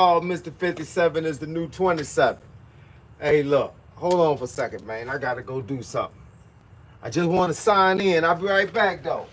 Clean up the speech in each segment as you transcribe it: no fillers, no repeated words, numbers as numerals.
Oh, Mr. 57 is the new 27. Hey, look, hold on for a second, man. I gotta go do something. I just want to sign in. I'll be right back, though.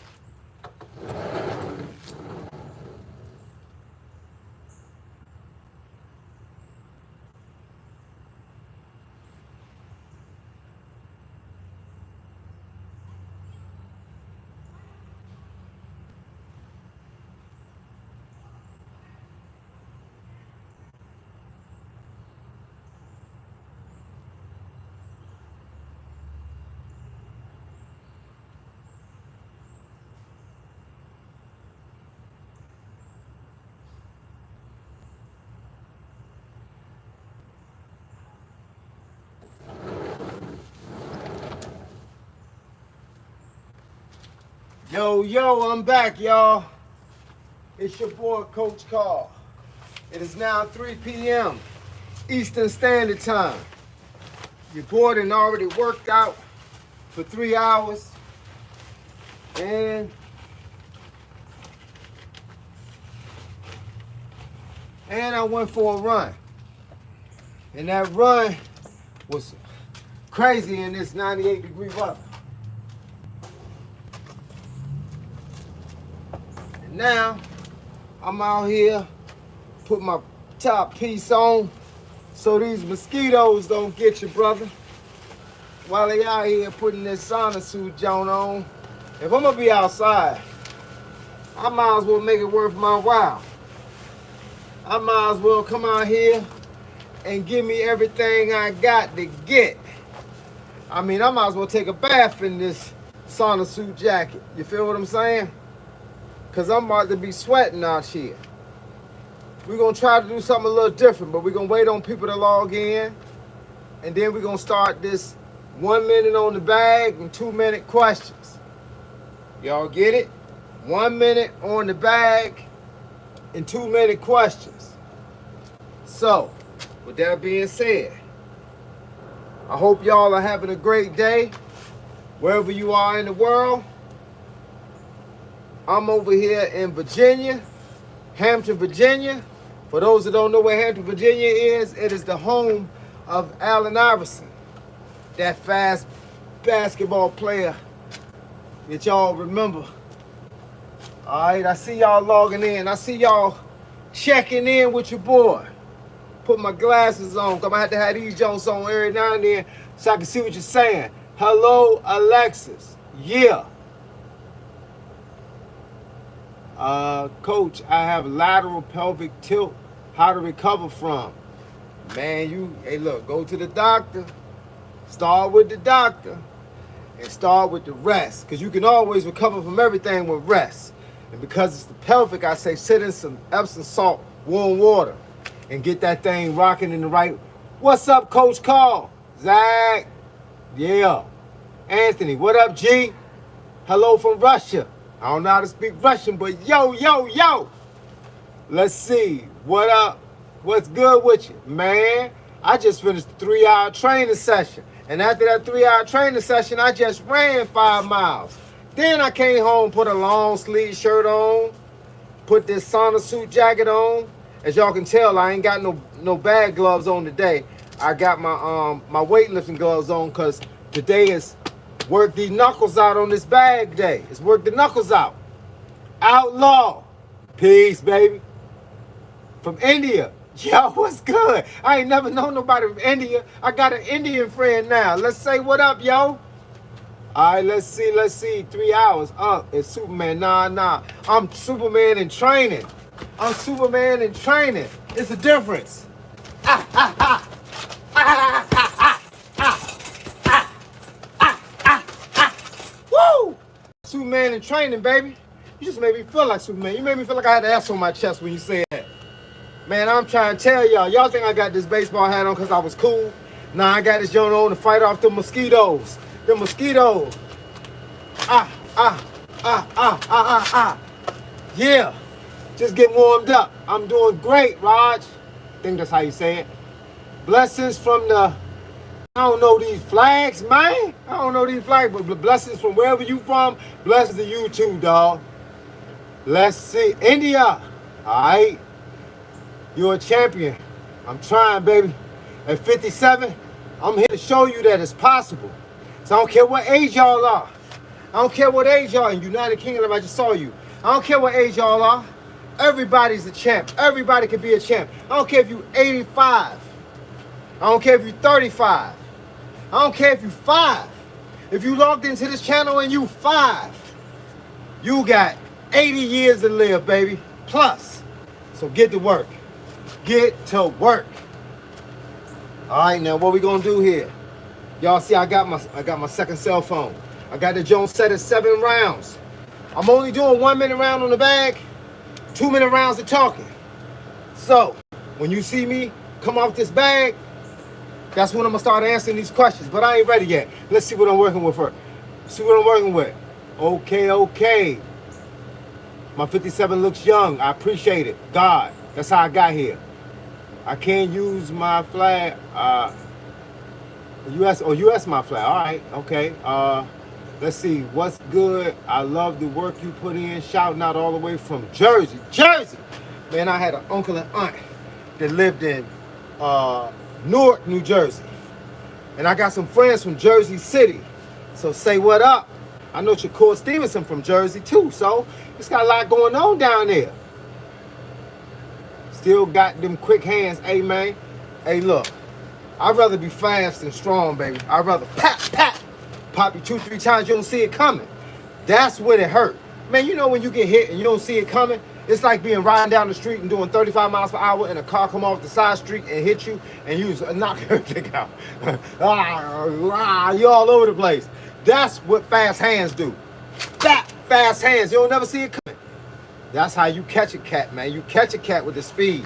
Yo, I'm back, y'all. It's your boy, Coach Carl. It is now 3 p.m. Eastern Standard Time. Your boy done already worked out for 3 hours. And I went for a run. And that run was crazy in this 98-degree weather. And now, I'm out here, put my top piece on so these mosquitoes don't get you, brother. While they out here putting this sauna suit joint on, if I'm gonna be outside, I might as well make it worth my while. I might as well come out here and give me everything I got to get. I mean, I might as well take a bath in this sauna suit jacket. You feel what I'm saying? Because I'm about to be sweating out here. We're going to try to do something a little different, but we're going to wait on people to log in. And then we're going to start this 1 minute on the bag and 2-minute questions. Y'all get it? 1 minute on the bag and 2-minute questions. So, with that being said, I hope y'all are having a great day wherever you are in the world. I'm over here in Virginia, Hampton, Virginia. For those that don't know where Hampton, Virginia is, it is the home of Allen Iverson, that fast basketball player that y'all remember. All right, I see y'all logging in. I see y'all checking in with your boy. Put my glasses on, because I have to have these joints on every now and then so I can see what you're saying. Hello, Alexis. Yeah. Coach, I have lateral pelvic tilt. How to recover from? Man, hey, look, go to the doctor. Start with the doctor. And start with the rest. Because you can always recover from everything with rest. And because it's the pelvic, I say sit in some Epsom salt, warm water. And get that thing rocking in the right. What's up, Coach Carl? Zach? Yeah. Anthony, what up, G? Hello from Russia. I don't know how to speak Russian, but yo. Let's see. What up? What's good with you? Man, I just finished a 3-hour training session. And after that 3-hour training session, I just ran 5 miles. Then I came home, put a long sleeve shirt on, put this sauna suit jacket on. As y'all can tell, I ain't got no bag gloves on today. I got my weightlifting gloves on because today is work these knuckles out on this bag day. It's work the knuckles out. Outlaw. Peace, baby. From India. Yo, what's good? I ain't never known nobody from India. I got an Indian friend now. Let's say what up, yo. All right, let's see. 3 hours. It's Superman. Nah. I'm Superman in training. It's a difference. Woo! Superman in training, baby. You just made me feel like Superman. You made me feel like I had an S on my chest when you said that. Man, I'm trying to tell y'all. Y'all think I got this baseball hat on because I was cool? Nah, I got this joint on to fight off the mosquitoes. The mosquitoes. Yeah. Just get warmed up. I'm doing great, Raj. I think that's how you say it. Blessings from the... I don't know these flags, man. I don't know these flags, but blessings from wherever you from. Blessings to you too, dog. Let's see. India. All right. You're a champion. I'm trying, baby. At 57, I'm here to show you that it's possible. So I don't care what age y'all are. I don't care what age y'all are. In United Kingdom, I just saw you. I don't care what age y'all are. Everybody's a champ. Everybody can be a champ. I don't care if you're 85. I don't care if you're 35. I don't care if you're 5. If you logged into this channel and you 5, you got 80 years to live, baby. Plus. So get to work. Get to work. All right, now what we gonna do here? Y'all see, I got my second cell phone. I got the Jones set at 7 rounds. I'm only doing 1 minute round on the bag, 2 minute rounds of talking. So when you see me come off this bag, that's when I'm gonna start answering these questions. But I ain't ready yet. Let's see what I'm working with first. See what I'm working with. Okay. My 57 looks young. I appreciate it. God, that's how I got here. I can't use my flag. US my flag. All right, okay. Let's see. What's good? I love the work you put in. Shouting out all the way from Jersey. Man, I had an uncle and aunt that lived in Newark, New Jersey. And I got some friends from Jersey City. So say what up. I know Shakur Stevenson from Jersey too. So it's got a lot going on down there. Still got them quick hands. Hey, man. Hey, look. I'd rather be fast and strong, baby. I'd rather pop you 2-3 times, you don't see it coming. That's when it hurt. Man, you know when you get hit and you don't see it coming? It's like being riding down the street and doing 35 miles per hour and a car come off the side street and hit you and you knock everything out. You're all over the place. That's what fast hands do. Fast hands, you'll never see it coming. That's how you catch a cat, man. You catch a cat with the speed.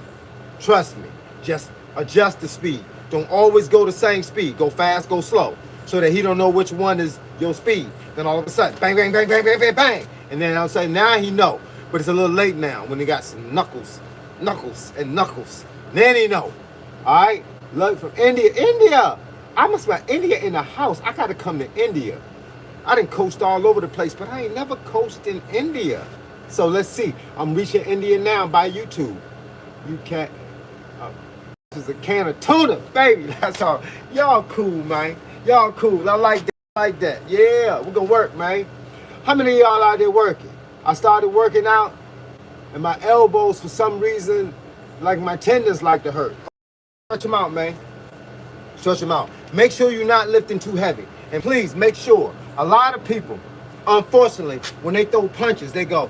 Trust me. Just adjust the speed. Don't always go the same speed. Go fast, go slow. So that he don't know which one is your speed. Then all of a sudden, bang, bang, bang, bang, bang, bang, bang. And then I'll say, now he know. But it's a little late now when he got some knuckles. Then he know. All right? Look from India. I must have India in the house. I got to come to India. I didn't coast all over the place, but I ain't never coasted in India. So let's see. I'm reaching India now by YouTube. You can't. This is a can of tuna, baby. That's all. Y'all cool, man. Y'all cool. I like that. Yeah, we're gonna work, man. How many of y'all out there working? I started working out, and my elbows, for some reason, like my tendons like to hurt. Stretch them out, man. Stretch them out. Make sure you're not lifting too heavy. And please make sure, a lot of people, unfortunately, when they throw punches, they go,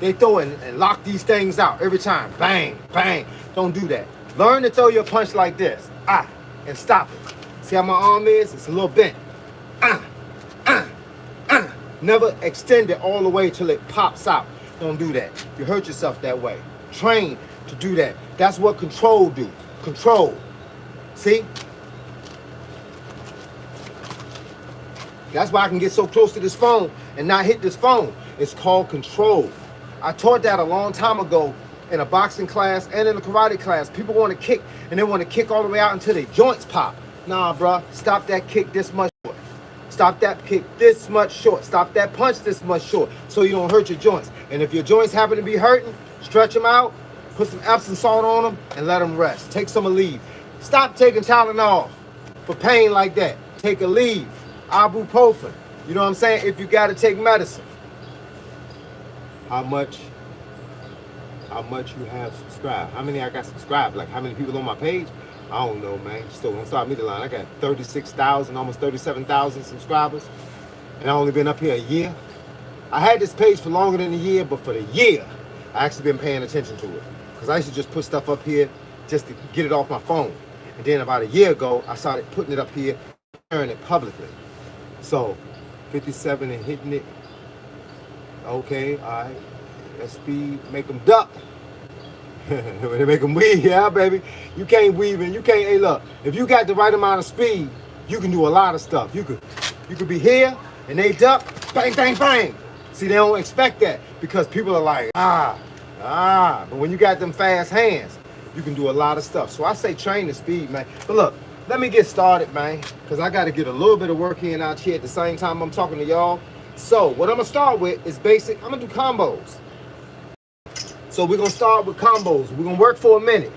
They throw it and lock these things out every time. Bang, bang. Don't do that. Learn to throw your punch like this. And stop it. See how my arm is? It's a little bent. Never extend it all the way till it pops out. Don't do that. You hurt yourself that way. Train to do that. That's what control do. Control. See? That's why I can get so close to this phone and not hit this phone. It's called control. I taught that a long time ago in a boxing class and in a karate class. People want to kick, and they want to kick all the way out until their joints pop. Nah, bruh. Stop that kick this much short. Stop that kick this much short. Stop that punch this much short so you don't hurt your joints. And if your joints happen to be hurting, stretch them out, put some Epsom salt on them, and let them rest. Take some Aleve. Stop taking Tylenol for pain like that. Take Aleve, ibuprofen. You know what I'm saying? If you got to take medicine. How much you have subscribed? How many I got subscribed? Like how many people on my page? I don't know, man. Still don't start me the line. I got 36,000, almost 37,000 subscribers. And I only been up here a year. I had this page for longer than a year, but for the year, I actually been paying attention to it. Because I used to just put stuff up here just to get it off my phone. And then about a year ago, I started putting it up here, sharing it publicly. So, 57 and hitting it. Okay, all right. That speed, make them duck. When they make them weave, yeah, baby. You can't weave and you can't, hey, look. If you got the right amount of speed, you can do a lot of stuff. You could be here and they duck, bang, bang, bang. See, they don't expect that because people are like, But when you got them fast hands, you can do a lot of stuff. So I say train the speed, man. But look, let me get started, man, because I got to get a little bit of work in out here at the same time I'm talking to y'all. So what I'm going to start with is basic. I'm going to do combos. So we're gonna start with combos. We're gonna work for a minute.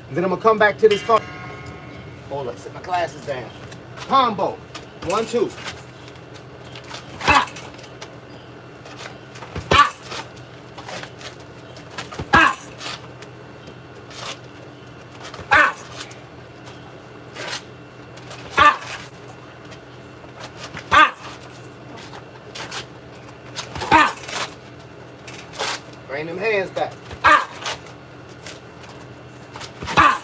And then I'm gonna come back to this phone. Hold up, set my glasses down. Combo. 1, 2. Ah! Ah! Ah! Ah! Ah! Ah! Ah! Bring them hands back. Ah! Ah!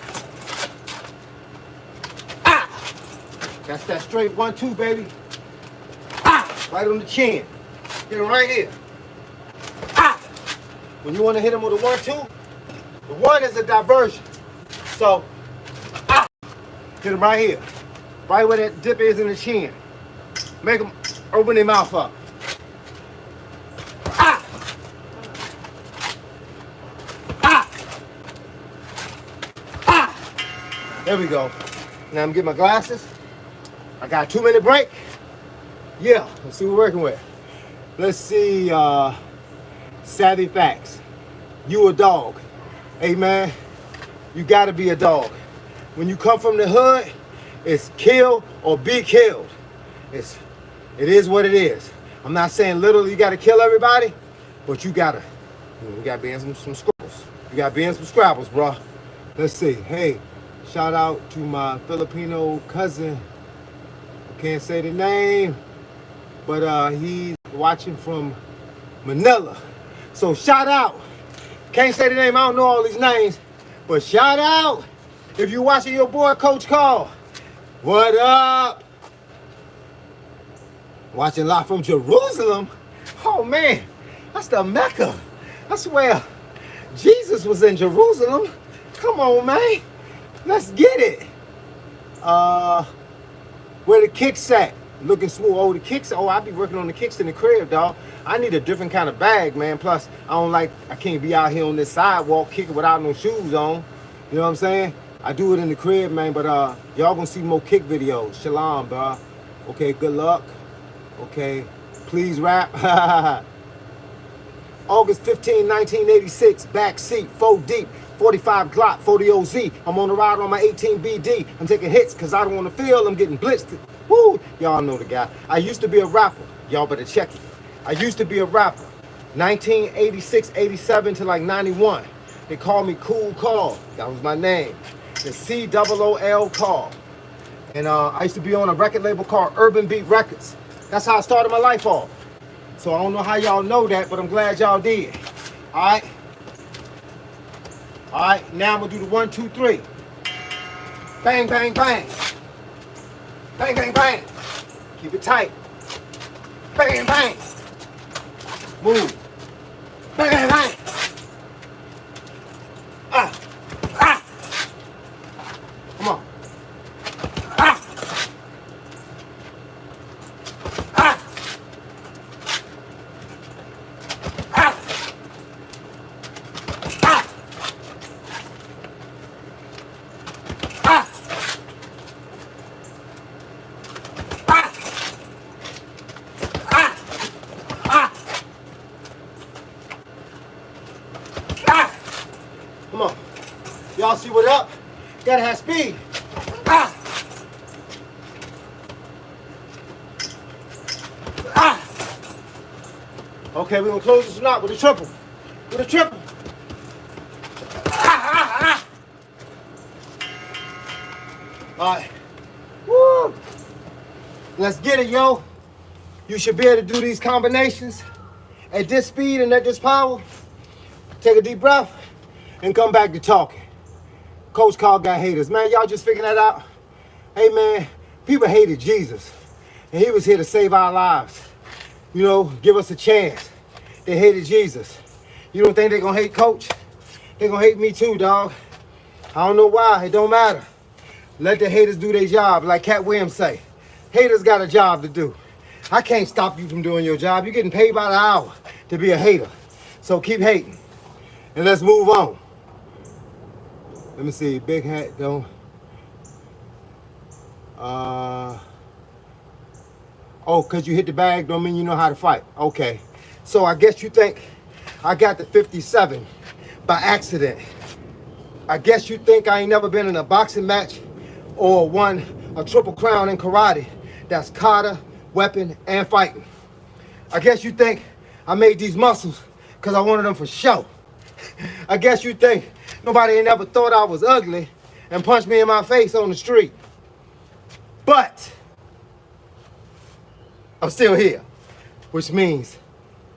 Ah! That's that straight 1, 2, baby. Ah! Right on the chin. Hit him right here. Ah! When you want to hit him with a 1, 2, the 1 is a diversion. So, ah! Hit him right here. Right where that dip is in the chin. Make him open their mouth up. Ah! Ah! Ah! There we go. Now I'm getting my glasses. I got a 2-minute break. Yeah, let's see what we're working with. Let's see, savvy facts. You a dog. Hey man, you gotta be a dog. When you come from the hood, it's kill or be killed. It is what it is. I'm not saying literally you gotta kill everybody, but you gotta be in some scrabbles. You gotta be in some scrabbles, bro. Let's see. Hey, shout out to my Filipino cousin. I can't say the name, but he's watching from Manila. So shout out. Can't say the name, I don't know all these names, but shout out if you're watching your boy Coach Carl. What up? Watching live from Jerusalem. Oh man, that's the Mecca. I swear, Jesus was in Jerusalem. Come on, man. Let's get it. Where the kicks at? Looking smooth. Oh, the kicks. Oh, I be working on the kicks in the crib, dog. I need a different kind of bag, man. Plus, I can't be out here on this sidewalk kicking without no shoes on. You know what I'm saying? I do it in the crib, man. But y'all gonna see more kick videos. Shalom, bro. Okay, good luck. Okay, please rap. August 15, 1986, back seat, 4 deep, 45 Glock, 40 OZ. I'm on the ride on my 18 BD. I'm taking hits because I don't want to feel I'm getting blitzed. Woo! Y'all know the guy. I used to be a rapper. Y'all better check it. I used to be a rapper. 1986, 87 to like 91. They called me Cool Carl. That was my name. The COOL Carl. And I used to be on a record label called Urban Beat Records. That's how I started my life off. So I don't know how y'all know that, but I'm glad y'all did. All right? All right, now I'm gonna do the 1, 2, 3. Bang, bang, bang. Bang, bang, bang. Keep it tight. Bang, bang. Move. Bang, bang, bang. Ah, ah. Come on. Ah. Ah. Ah. Ah. Ah. Come on. Y'all see what up? Gotta have speed. Ah! Ah! Okay, we're gonna close this knot with a triple. With a triple. Ah, ah, ah. All right. Woo! Let's get it, yo. You should be able to do these combinations at this speed and at this power. Take a deep breath and come back to talking. Coach Carl got haters. Man, y'all just figuring that out? Hey, man, people hated Jesus. And he was here to save our lives. You know, give us a chance. They hated Jesus. You don't think they're going to hate Coach? They're going to hate me too, dog. I don't know why. It don't matter. Let the haters do their job, like Cat Williams say. Haters got a job to do. I can't stop you from doing your job. You're getting paid by the hour to be a hater. So keep hating. And let's move on. Let me see. Big hat, don't. Oh, because you hit the bag don't mean you know how to fight. Okay. So I guess you think I got the 57 by accident. I guess you think I ain't never been in a boxing match or won a triple crown in karate. That's kata, weapon, and fighting. I guess you think I made these muscles because I wanted them for show. I guess you think nobody ain't ever thought I was ugly and punched me in my face on the street. But I'm still here, which means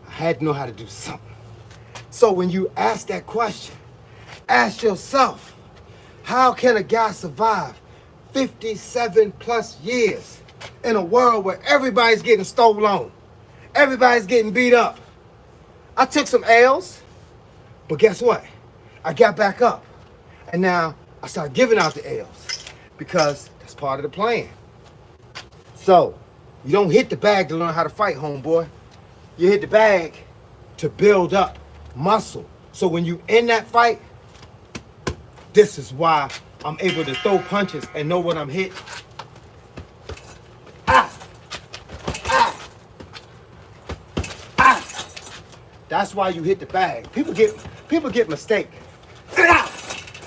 I had to know how to do something. So when you ask that question, ask yourself, how can a guy survive 57 plus years in a world where everybody's getting stolen on, everybody's getting beat up? I took some L's, but guess what? I got back up, and now I started giving out the L's because that's part of the plan. So you don't hit the bag to learn how to fight, homeboy. You hit the bag to build up muscle. So when you in that fight, this is why I'm able to throw punches and know when I'm hit. Ah! Ah! Ah! That's why you hit the bag. People get mistaken.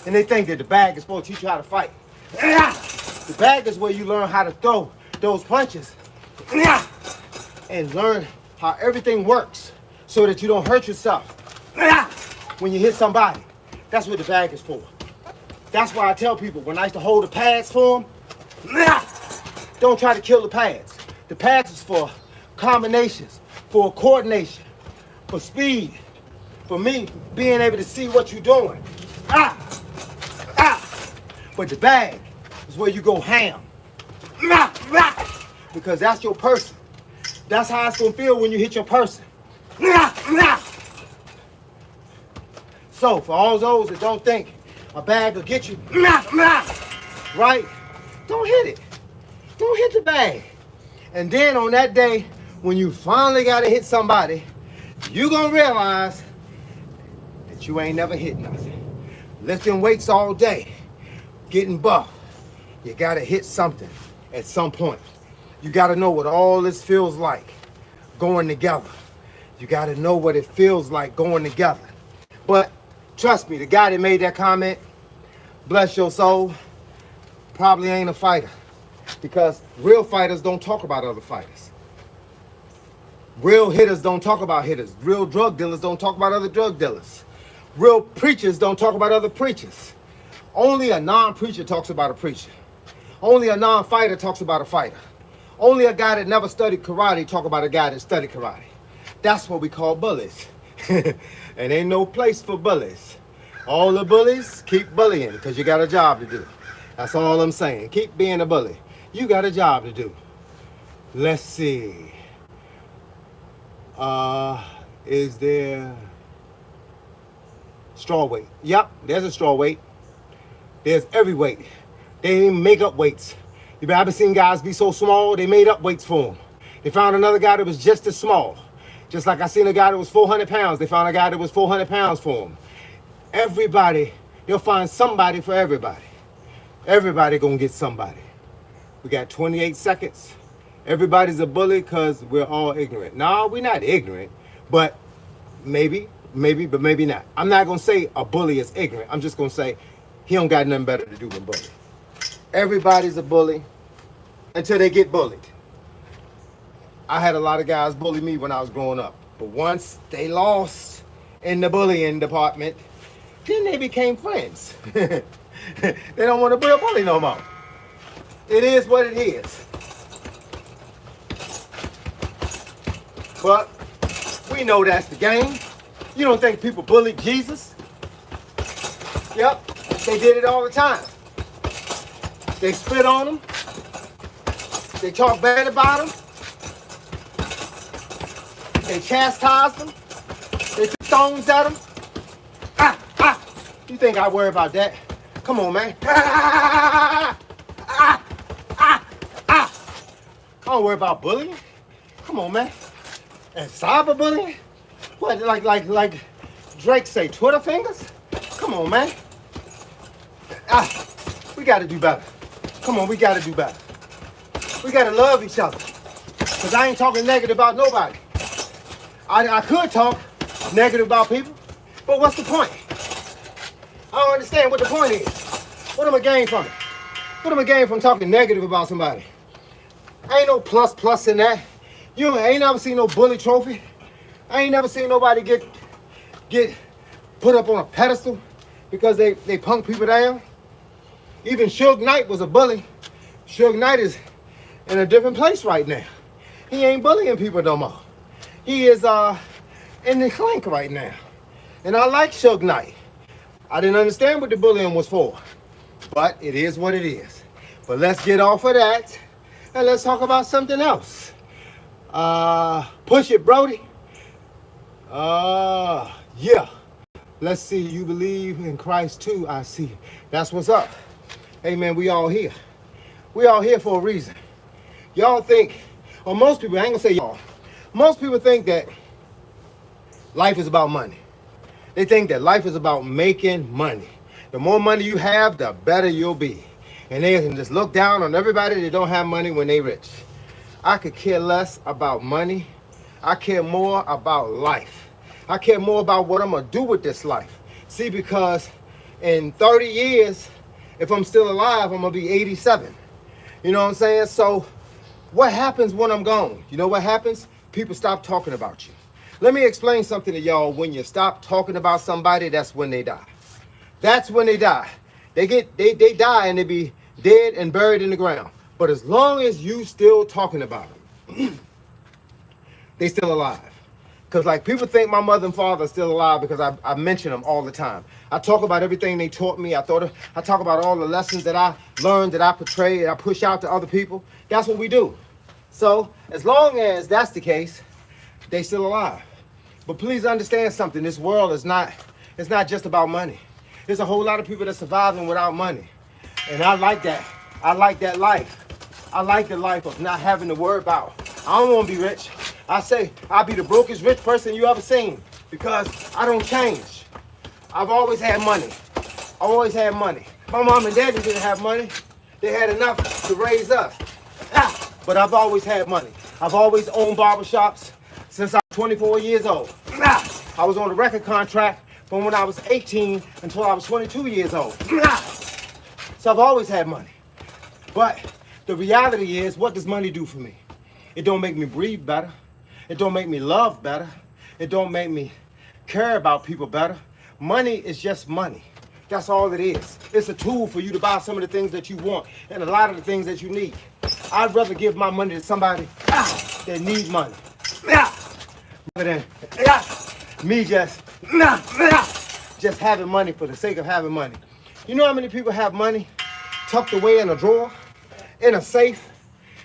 And they think that the bag is supposed to teach you how to fight. The bag is where you learn how to throw those punches and learn how everything works so that you don't hurt yourself when you hit somebody. That's what the bag is for. That's why I tell people when I used to hold the pads for them, don't try to kill the pads. The pads is for combinations, for coordination, for speed, for me being able to see what you're doing. But the bag is where you go ham. Because that's your person. That's how it's gonna feel when you hit your person. So for all those that don't think a bag will get you, right? Don't hit it. Don't hit the bag. And then on that day, when you finally gotta hit somebody, you gonna realize that you ain't never hit nothing. Lifting weights all day, getting buff. You gotta hit something at some point. You gotta know what all this feels like going together. You gotta know what it feels like going together. But trust me, the guy that made that comment, bless your soul, probably ain't a fighter. Because real fighters don't talk about other fighters. Real hitters don't talk about hitters. Real drug dealers don't talk about other drug dealers. Real preachers don't talk about other preachers. Only a non-preacher talks about a preacher. Only a non-fighter talks about a fighter. Only a guy that never studied karate talk about a guy that studied karate. That's what we call bullies. And ain't no place for bullies. All the bullies, keep bullying because you got a job to do. That's all I'm saying. Keep being a bully. You got a job to do. Let's see. Is there straw weight? Yep, there's a straw weight. There's every weight. They didn't make up weights. I've been seeing guys be so small, they made up weights for them. They found another guy that was just as small. Just like I seen a guy that was 400 pounds. They found a guy that was 400 pounds for him. Everybody, they'll find somebody for everybody. Everybody gonna get somebody. We got 28 seconds. Everybody's a bully because we're all ignorant. No, we're not ignorant, but maybe, but maybe not. I'm not gonna say a bully is ignorant. I'm just gonna say he don't got nothing better to do than bully. Everybody's a bully until they get bullied. I had a lot of guys bully me when I was growing up, but once they lost in the bullying department, then they became friends. They don't want to be a bully no more. It is what it is. But we know that's the game. You don't think people bullied Jesus? Yep, they did it all the time. They spit on him. They talk bad about him. They chastised him. They threw stones at him. You think I worry about that? Come on, man. I don't worry about bullying. Come on, man. And cyberbullying? What, like Drake say, Twitter fingers? Come on, man. We got to do better. Come on, we got to do better. We got to love each other. Because I ain't talking negative about nobody. I could talk negative about people, but what's the point? I don't understand what the point is. What am I gaining from it? What am I gaining from talking negative about somebody? Ain't no plus in that. You ain't never seen no bully trophy. I ain't never seen nobody get put up on a pedestal because they punk people down. Even Suge Knight was a bully. Suge Knight is in a different place right now. He ain't bullying people no more. He is in the clink right now. And I like Suge Knight. I didn't understand what the bullying was for. But it is what it is. But let's get off of that and let's talk about something else. Push it, Brody. Yeah. Let's see. You believe in Christ too, I see. That's what's up. Hey, man, we all here. We all here for a reason. Y'all think, or most people, I ain't gonna say y'all, most people think that life is about money. They think that life is about making money. The more money you have, the better you'll be. And they can just look down on everybody that don't have money when they rich. I could care less about money. I care more about life. I care more about what I'm gonna do with this life. See, because in 30 years, if I'm still alive, I'm gonna be 87. You know what I'm saying? So what happens when I'm gone? You know what happens? People stop talking about you. Let me explain something to y'all. When you stop talking about somebody, that's when they die. That's when they die. They die and they be dead and buried in the ground. But as long as you still talking about them, they still alive. Because like people think my mother and father are still alive because I mention them all the time. I talk about everything they taught me. I talk about all the lessons that I learned, that I portray, that I push out to other people. That's what we do. So as long as that's the case, they still alive. But please understand something. This world is not, it's not just about money. There's a whole lot of people that's surviving without money. And I like that. I like that life. I like the life of not having to worry about. I don't want to be rich. I say I'll be the brokest rich person you ever seen because I don't change. I've always had money. I always had money. My mom and daddy didn't have money. They had enough to raise us. But I've always had money. I've always owned barbershops since I was 24 years old. I was on a record contract from when I was 18 until I was 22 years old. So I've always had money. But the reality is, what does money do for me? It don't make me breathe better. It don't make me love better. It don't make me care about people better. Money is just money. That's all it is. It's a tool for you to buy some of the things that you want and a lot of the things that you need. I'd rather give my money to somebody that needs money rather than me just having money for the sake of having money. You know how many people have money tucked away in a drawer, in a safe,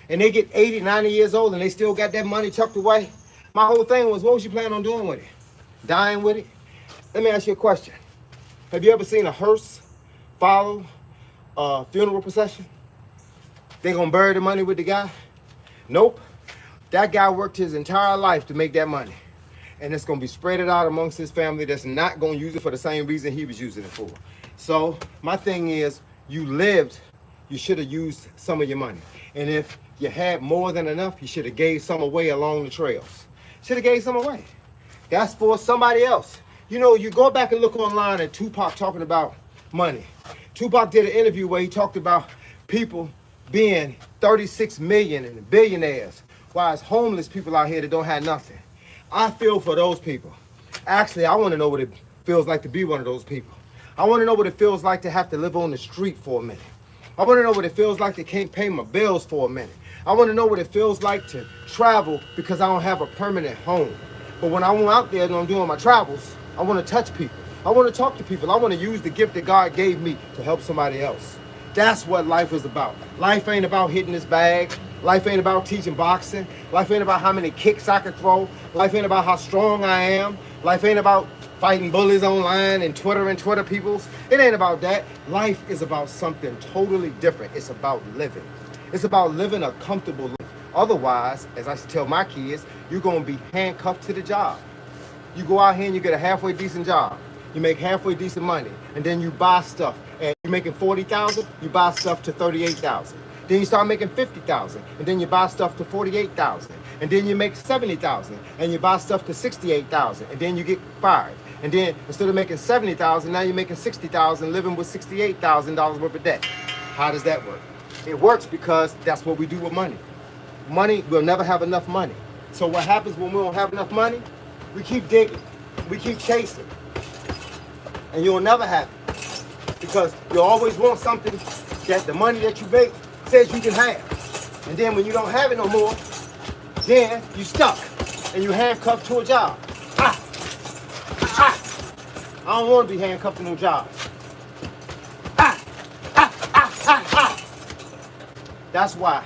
and they get 80, 90 years old and they still got that money tucked away? My whole thing was, what was you planning on doing with it? Dying with it? Let me ask you a question. Have you ever seen a hearse follow a funeral procession? They gonna bury the money with the guy? Nope. That guy worked his entire life to make that money. And it's gonna be spread out amongst his family that's not gonna use it for the same reason he was using it for. So my thing is, you lived, you should have used some of your money. And if you had more than enough, you should have gave some away along the trails. Should have gave some away. That's for somebody else. You know, you go back and look online at Tupac talking about money. Tupac did an interview where he talked about people being 36 million and billionaires, while it's homeless people out here that don't have nothing. I feel for those people. Actually, I want to know what it feels like to be one of those people. I want to know what it feels like to have to live on the street for a minute. I want to know what it feels like to can't pay my bills for a minute. I want to know what it feels like to travel because I don't have a permanent home. But when I'm out there and I'm doing my travels, I want to touch people. I want to talk to people. I want to use the gift that God gave me to help somebody else. That's what life is about. Life ain't about hitting this bag. Life ain't about teaching boxing. Life ain't about how many kicks I can throw. Life ain't about how strong I am. Life ain't about fighting bullies online and Twitter peoples. It ain't about that. Life is about something totally different. It's about living. It's about living a comfortable life. Otherwise, as I tell my kids, you're going to be handcuffed to the job. You go out here and you get a halfway decent job. You make halfway decent money, and then you buy stuff. And you're making $40,000, you buy stuff to $38,000. Then you start making $50,000, and then you buy stuff to $48,000. And then you make $70,000, and you buy stuff to $68,000, and then you get fired. And then instead of making $70,000, now you're making $60,000, living with $68,000 worth of debt. How does that work? It works because that's what we do with money. Money, we'll never have enough money. So what happens when we don't have enough money? We keep digging, we keep chasing, and you'll never have it. Because you always want something that the money that you make says you can have. And then when you don't have it no more, then you stuck and you handcuffed to a job. I don't want to be handcuffed to no job. That's why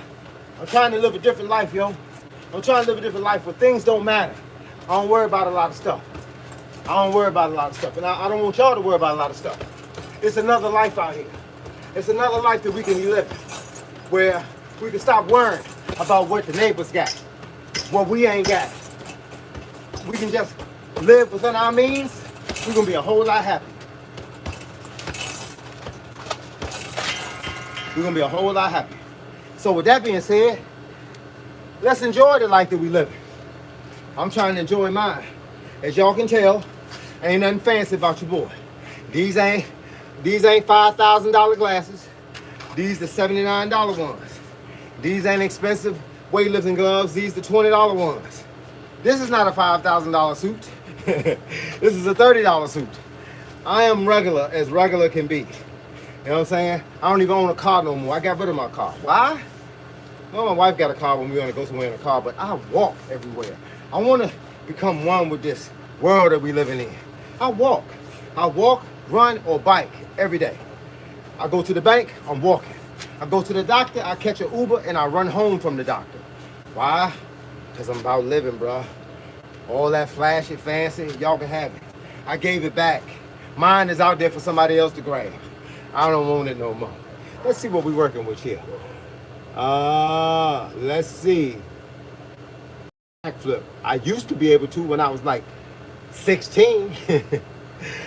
I'm trying to live a different life, yo. I'm trying to live a different life where things don't matter. I don't worry about a lot of stuff. And I don't want y'all to worry about a lot of stuff. It's another life out here. It's another life that we can be living, where we can stop worrying about what the neighbors got, what we ain't got. We can just live within our means. We're gonna be a whole lot happy. We're gonna be a whole lot happy. So with that being said, let's enjoy the life that we live. I'm trying to enjoy mine. As y'all can tell, ain't nothing fancy about your boy. These ain't $5,000 glasses. These the $79 ones. These ain't expensive weightlifting gloves. These the $20 ones. This is not a $5,000 suit. This is a $30 suit. I am regular as regular can be. You know what I'm saying? I don't even own a car no more. I got rid of my car. Why? Well, my wife got a car when we want to go somewhere in a car, but I walk everywhere. I want to become one with this world that we living in. I walk, run, or bike every day. I go to the bank, I'm walking. I go to the doctor, I catch an Uber, and I run home from the doctor. Why? Because I'm about living, bruh. All that flashy, fancy, y'all can have it. I gave it back. Mine is out there for somebody else to grab. I don't want it no more. Let's see what we're working with here. Let's see. Backflip. I used to be able to when I was like 16.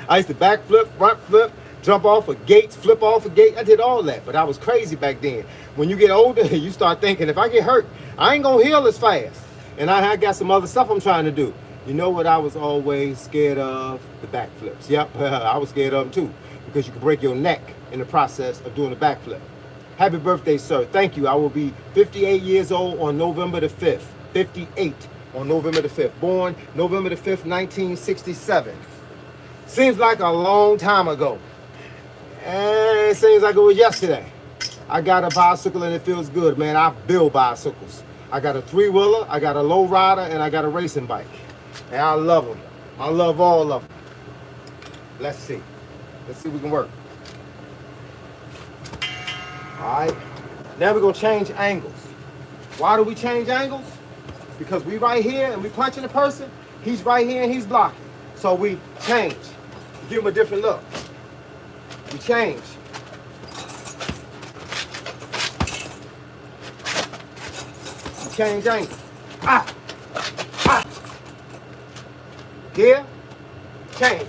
I used to backflip, front flip, jump off of gates, flip off a gate. I did all that, but I was crazy back then. When you get older, you start thinking, if I get hurt, I ain't gonna heal as fast. And I got some other stuff I'm trying to do. You know what I was always scared of? The backflips. Yep, I was scared of them too, because you can break your neck in the process of doing a backflip. Happy birthday, sir. Thank you. I will be 58 years old on November the 5th. 58 on November the 5th. Born November the 5th, 1967. Seems like a long time ago. And it seems like it was yesterday. I got a bicycle and it feels good, man. I build bicycles. I got a three-wheeler, I got a low rider, and I got a racing bike. And I love them. I love all of them. Let's see. Let's see if we can work. All right. Now we're going to change angles. Why do we change angles? Because we right here and we punching the person. He's right here and he's blocking. So we change. Give him a different look. We change. We change angle. Here. Change.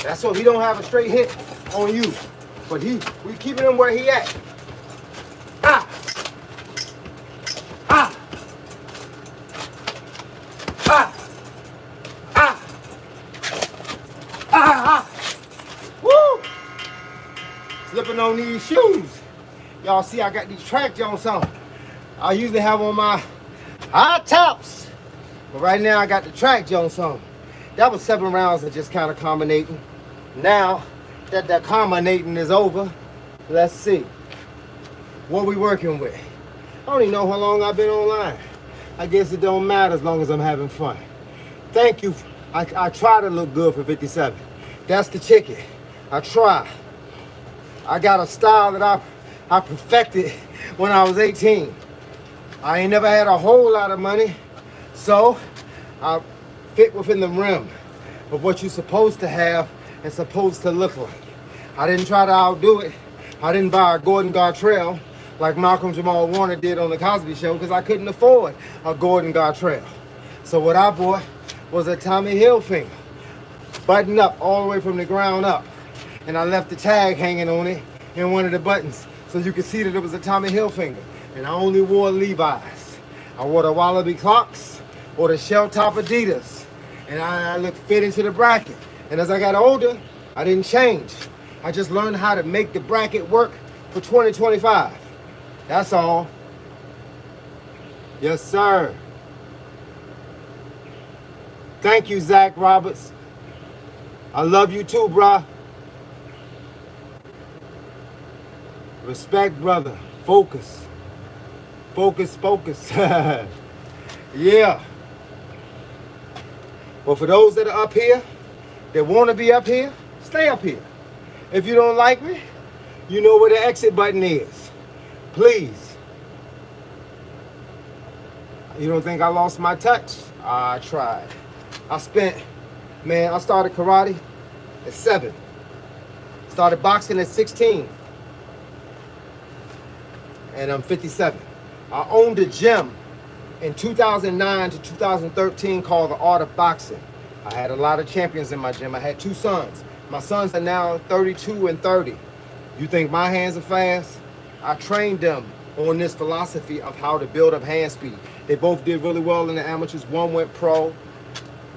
That's so he don't have a straight hit on you. But we keeping him where he at. Woo! Slipping on these shoes. Y'all see I got these track Jones on. I usually have on my high tops. But right now I got the track Jones on. That was 7 rounds of just kind of combinating. Now that combinating is over, let's see what we working with. I don't even know how long I've been online. I guess it don't matter as long as I'm having fun. Thank you. I try to look good for 57. That's the ticket. I try. I got a style that I perfected when I was 18. I ain't never had a whole lot of money, so I fit within the rim of what you're supposed to have and supposed to look like. I didn't try to outdo it. I didn't buy a Gordon Gartrell like Malcolm Jamal Warner did on the Cosby Show because I couldn't afford a Gordon Gartrell. So what I bought was a Tommy Hilfiger, buttoned up all the way from the ground up. And I left the tag hanging on it in one of the buttons so you could see that it was a Tommy Hilfiger. And I only wore Levi's. I wore the Wallaby Clocks or the shell top Adidas. And I looked fit into the bracket. And as I got older, I didn't change. I just learned how to make the bracket work for 2025. That's all. Yes, sir. Thank you, Zach Roberts. I love you too, bruh. Respect, brother. Focus. Focus, focus. Yeah. But for those that are up here, that want to be up here, stay up here. If you don't like me, you know where the exit button is. Please. You don't think I lost my touch? I tried. I started karate at 7. Started boxing at 16. And I'm 57. I owned a gym in 2009 to 2013 called The Art of Boxing. I had a lot of champions in my gym. I had 2 sons. My sons are now 32 and 30. You think my hands are fast? I trained them on this philosophy of how to build up hand speed. They both did really well in the amateurs. One went pro,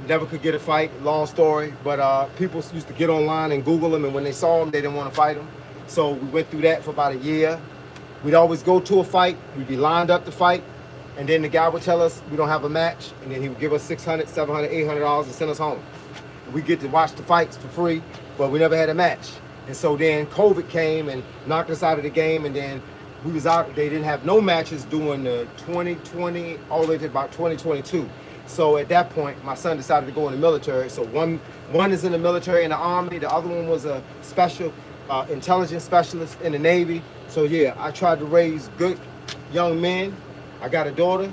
never could get a fight, long story. But people used to get online and Google them, and when they saw him, they didn't want to fight him. So we went through that for about a year. We'd always go to a fight. We'd be lined up to fight. And then the guy would tell us we don't have a match. And then he would give us $600, $700, $800 and send us home. We get to watch the fights for free, but we never had a match. And so then COVID came and knocked us out of the game. And then we was out. They didn't have no matches during the 2020 all the way to about 2022. So at that point, my son decided to go in the military. So one is in the military in the Army. The other one was a special intelligence specialist in the Navy. So yeah, I tried to raise good young men. I got a daughter,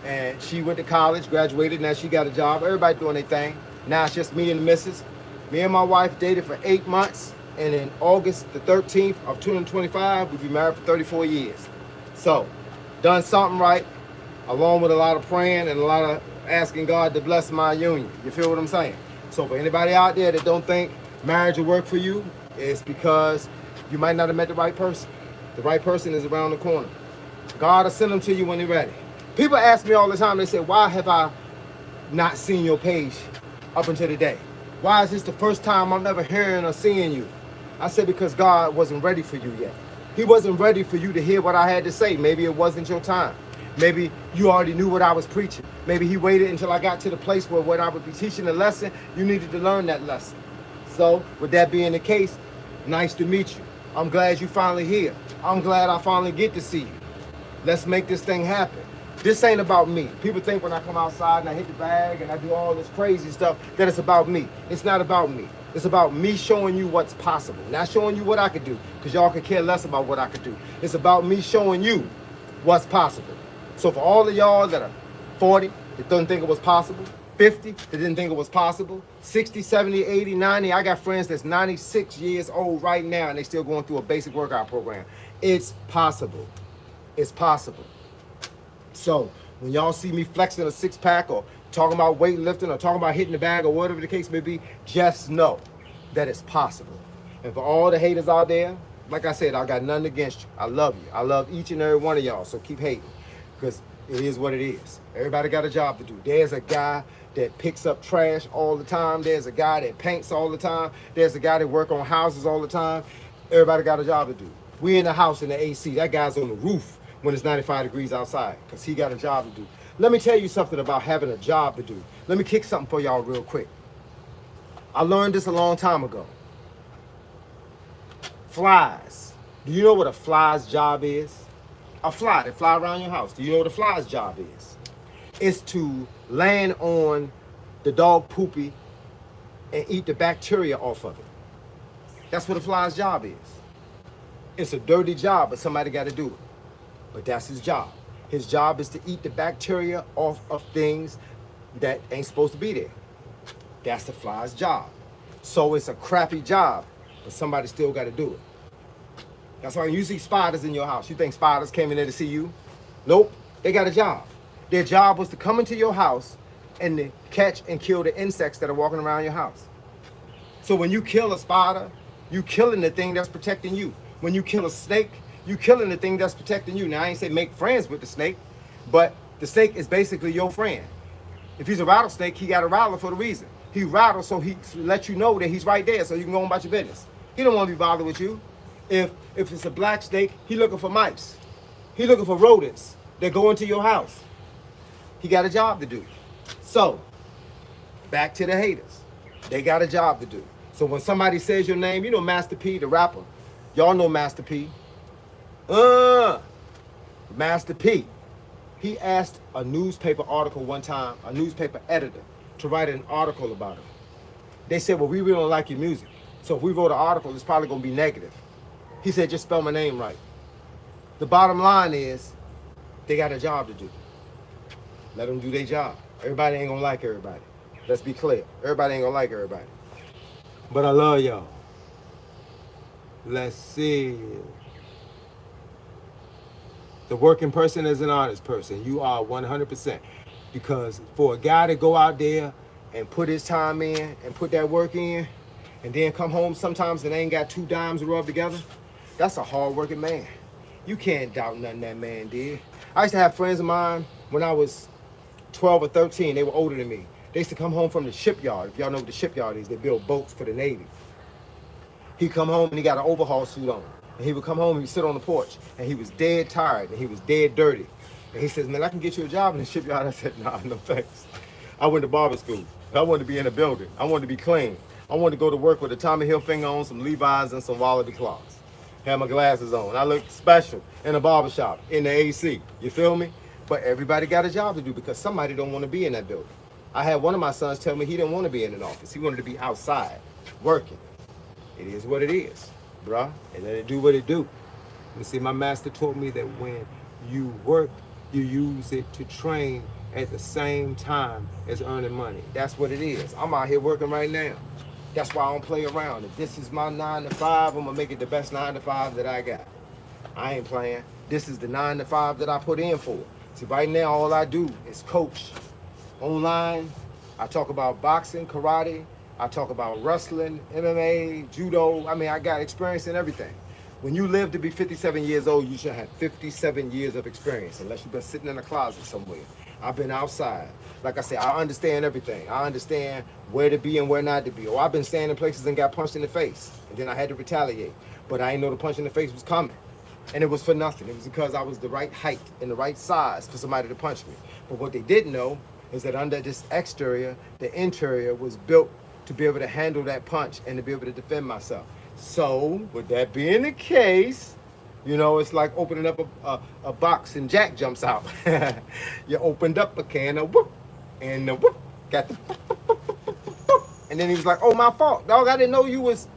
and she went to college, graduated. Now she got a job. Everybody doing their thing. Now it's just me and the missus. Me and my wife dated for 8 months, and in August the 13th of 2025, we'll be married for 34 years. So, done something right, along with a lot of praying and a lot of asking God to bless my union. You feel what I'm saying? So for anybody out there that don't think marriage will work for you, it's because you might not have met the right person. The right person is around the corner. God will send them to you when they're ready. People ask me all the time, they say, why have I not seen your page up until today? Why is this the first time I'm ever hearing or seeing you? I said, because God wasn't ready for you yet. He wasn't ready for you to hear what I had to say. Maybe it wasn't your time. Maybe you already knew what I was preaching. Maybe he waited until I got to the place where when I would be teaching a lesson, you needed to learn that lesson. So with that being the case, nice to meet you. I'm glad you finally here. I'm glad I finally get to see you. Let's make this thing happen. This ain't about me. People think when I come outside and I hit the bag and I do all this crazy stuff that it's about me. It's not about me. It's about me showing you what's possible. Not showing you what I could do, because y'all could care less about what I could do. It's about me showing you what's possible. So for all of y'all that are 40 that didn't think it was possible, 50 that didn't think it was possible, 60, 70, 80, 90, I got friends that's 96 years old right now and they still going through a basic workout program. It's possible. It's possible. So when y'all see me flexing a 6-pack or talking about weightlifting or talking about hitting the bag or whatever the case may be, just know that it's possible. And for all the haters out there, like I said, I got nothing against you. I love you. I love each and every one of y'all. So keep hating, because it is what it is. Everybody got a job to do. There's a guy that picks up trash all the time. There's a guy that paints all the time. There's a guy that works on houses all the time. Everybody got a job to do. We in the house in the AC. That guy's on the roof when it's 95 degrees outside, because he got a job to do. Let me tell you something about having a job to do. Let me kick something for y'all real quick. I learned this a long time ago. Flies. Do you know what a fly's job is? A fly that fly around your house. Do you know what a fly's job is? It's to land on the dog poopy and eat the bacteria off of it. That's what a fly's job is. It's a dirty job, but somebody got to do it. But that's his job. His job is to eat the bacteria off of things that ain't supposed to be there. That's the fly's job. So it's a crappy job, but somebody still got to do it. That's why you see spiders in your house. You think spiders came in there to see you? Nope, they got a job. Their job was to come into your house and to catch and kill the insects that are walking around your house. So when you kill a spider, you killing the thing that's protecting you. When you kill a snake, you killing the thing that's protecting you. Now I ain't say make friends with the snake, but the snake is basically your friend. If he's a rattlesnake, he got a rattler for the reason. He rattles so he let you know that he's right there so you can go on about your business. He don't want to be bothered with you. If it's a black snake, he looking for mice. He looking for rodents that go into your house. He got a job to do. So, back to the haters. They got a job to do. So when somebody says your name, you know Master P, the rapper. Y'all know Master P. Master P. He asked a newspaper article one time, a newspaper editor, to write an article about him. They said, well, we really don't like your music. So if we wrote an article, it's probably going to be negative. He said, just spell my name right. The bottom line is, they got a job to do. Let them do their job. Everybody ain't going to like everybody. Let's be clear. Everybody ain't going to like everybody. But I love y'all. Let's see. The working person is an honest person. You are 100%. Because for a guy to go out there and put his time in and put that work in and then come home sometimes and ain't got two dimes to rub together, that's a hard-working man. You can't doubt nothing that man did. I used to have friends of mine when I was 12 or 13. They were older than me. They used to come home from the shipyard. If y'all know what the shipyard is, they build boats for the Navy. He'd come home and he got an overhaul suit on. And he would come home and he'd sit on the porch. And he was dead tired and he was dead dirty. And he says, man, I can get you a job in the shipyard. I said, nah, no thanks. I went to barber school. I wanted to be in a building. I wanted to be clean. I wanted to go to work with a Tommy Hilfiger on, some Levi's, and some Wallaby cloths. Had my glasses on. I looked special in a barbershop, in the AC. You feel me? But everybody got a job to do because somebody don't want to be in that building. I had one of my sons tell me he didn't want to be in an office. He wanted to be outside, working. It is what it is, bruh. And let it do what it do. You see, my master taught me that when you work, you use it to train at the same time as earning money. That's what it is. I'm out here working right now. That's why I don't play around. If this is my 9 to 5, I'm gonna make it the best 9 to 5 that I got. I ain't playing. This is the 9 to 5 that I put in for. See, right now, all I do is coach. Online, I talk about boxing, karate, I talk about wrestling, MMA, judo. I mean, I got experience in everything. When you live to be 57 years old, you should have 57 years of experience, unless you've been sitting in a closet somewhere. I've been outside. Like I said, I understand everything. I understand where to be and where not to be. Or I've been standing places and got punched in the face, and then I had to retaliate. But I didn't know the punch in the face was coming. And it was for nothing. It was because I was the right height and the right size for somebody to punch me. But what they didn't know is that under this exterior, the interior was built to be able to handle that punch and to be able to defend myself. So, with that being the case, you know, it's like opening up a box and Jack jumps out. You opened up a can of whoop, and the whoop got the whoop. And then he was like, oh, my fault. Dog, I didn't know you was...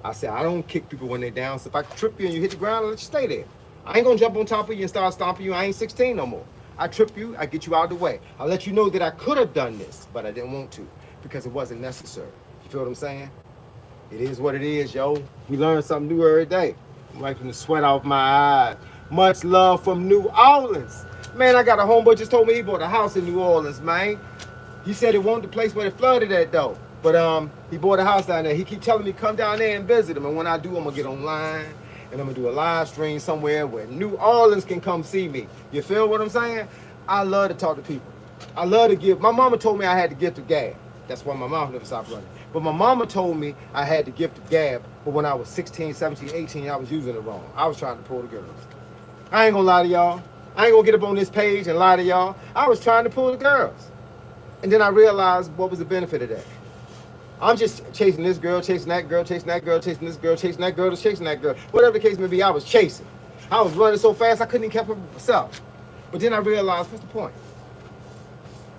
I said, I don't kick people when they're down. So if I trip you and you hit the ground, I'll let you stay there. I ain't gonna jump on top of you and start stomping you. I ain't 16 no more. I trip you, I get you out of the way. I'll let you know that I could have done this, but I didn't want to because it wasn't necessary. You feel what I'm saying? It is what it is, yo. We learn something new every day. I'm wiping the sweat off my eyes. Much love from New Orleans. Man, I got a homeboy just told me he bought a house in New Orleans, man. He said it wasn't the place where it flooded at, though. But he bought a house down there. He keep telling me come down there and visit him. And when I do, I'm going to get online. And I'm going to do a live stream somewhere where New Orleans can come see me. You feel what I'm saying? I love to talk to people. I love to give. My mama told me I had the gift of gab. That's why my mom never stopped running. But my mama told me I had the gift of gab. But when I was 16, 17, 18, I was using it wrong. I was trying to pull the girls. I ain't going to lie to y'all. I ain't going to get up on this page and lie to y'all. I was trying to pull the girls. And then I realized what was the benefit of that. I'm just chasing this girl, chasing that girl, chasing that girl, chasing this girl, chasing that girl, chasing that girl. Whatever the case may be, I was chasing. I was running so fast I couldn't even keep up with myself. But then I realized, what's the point?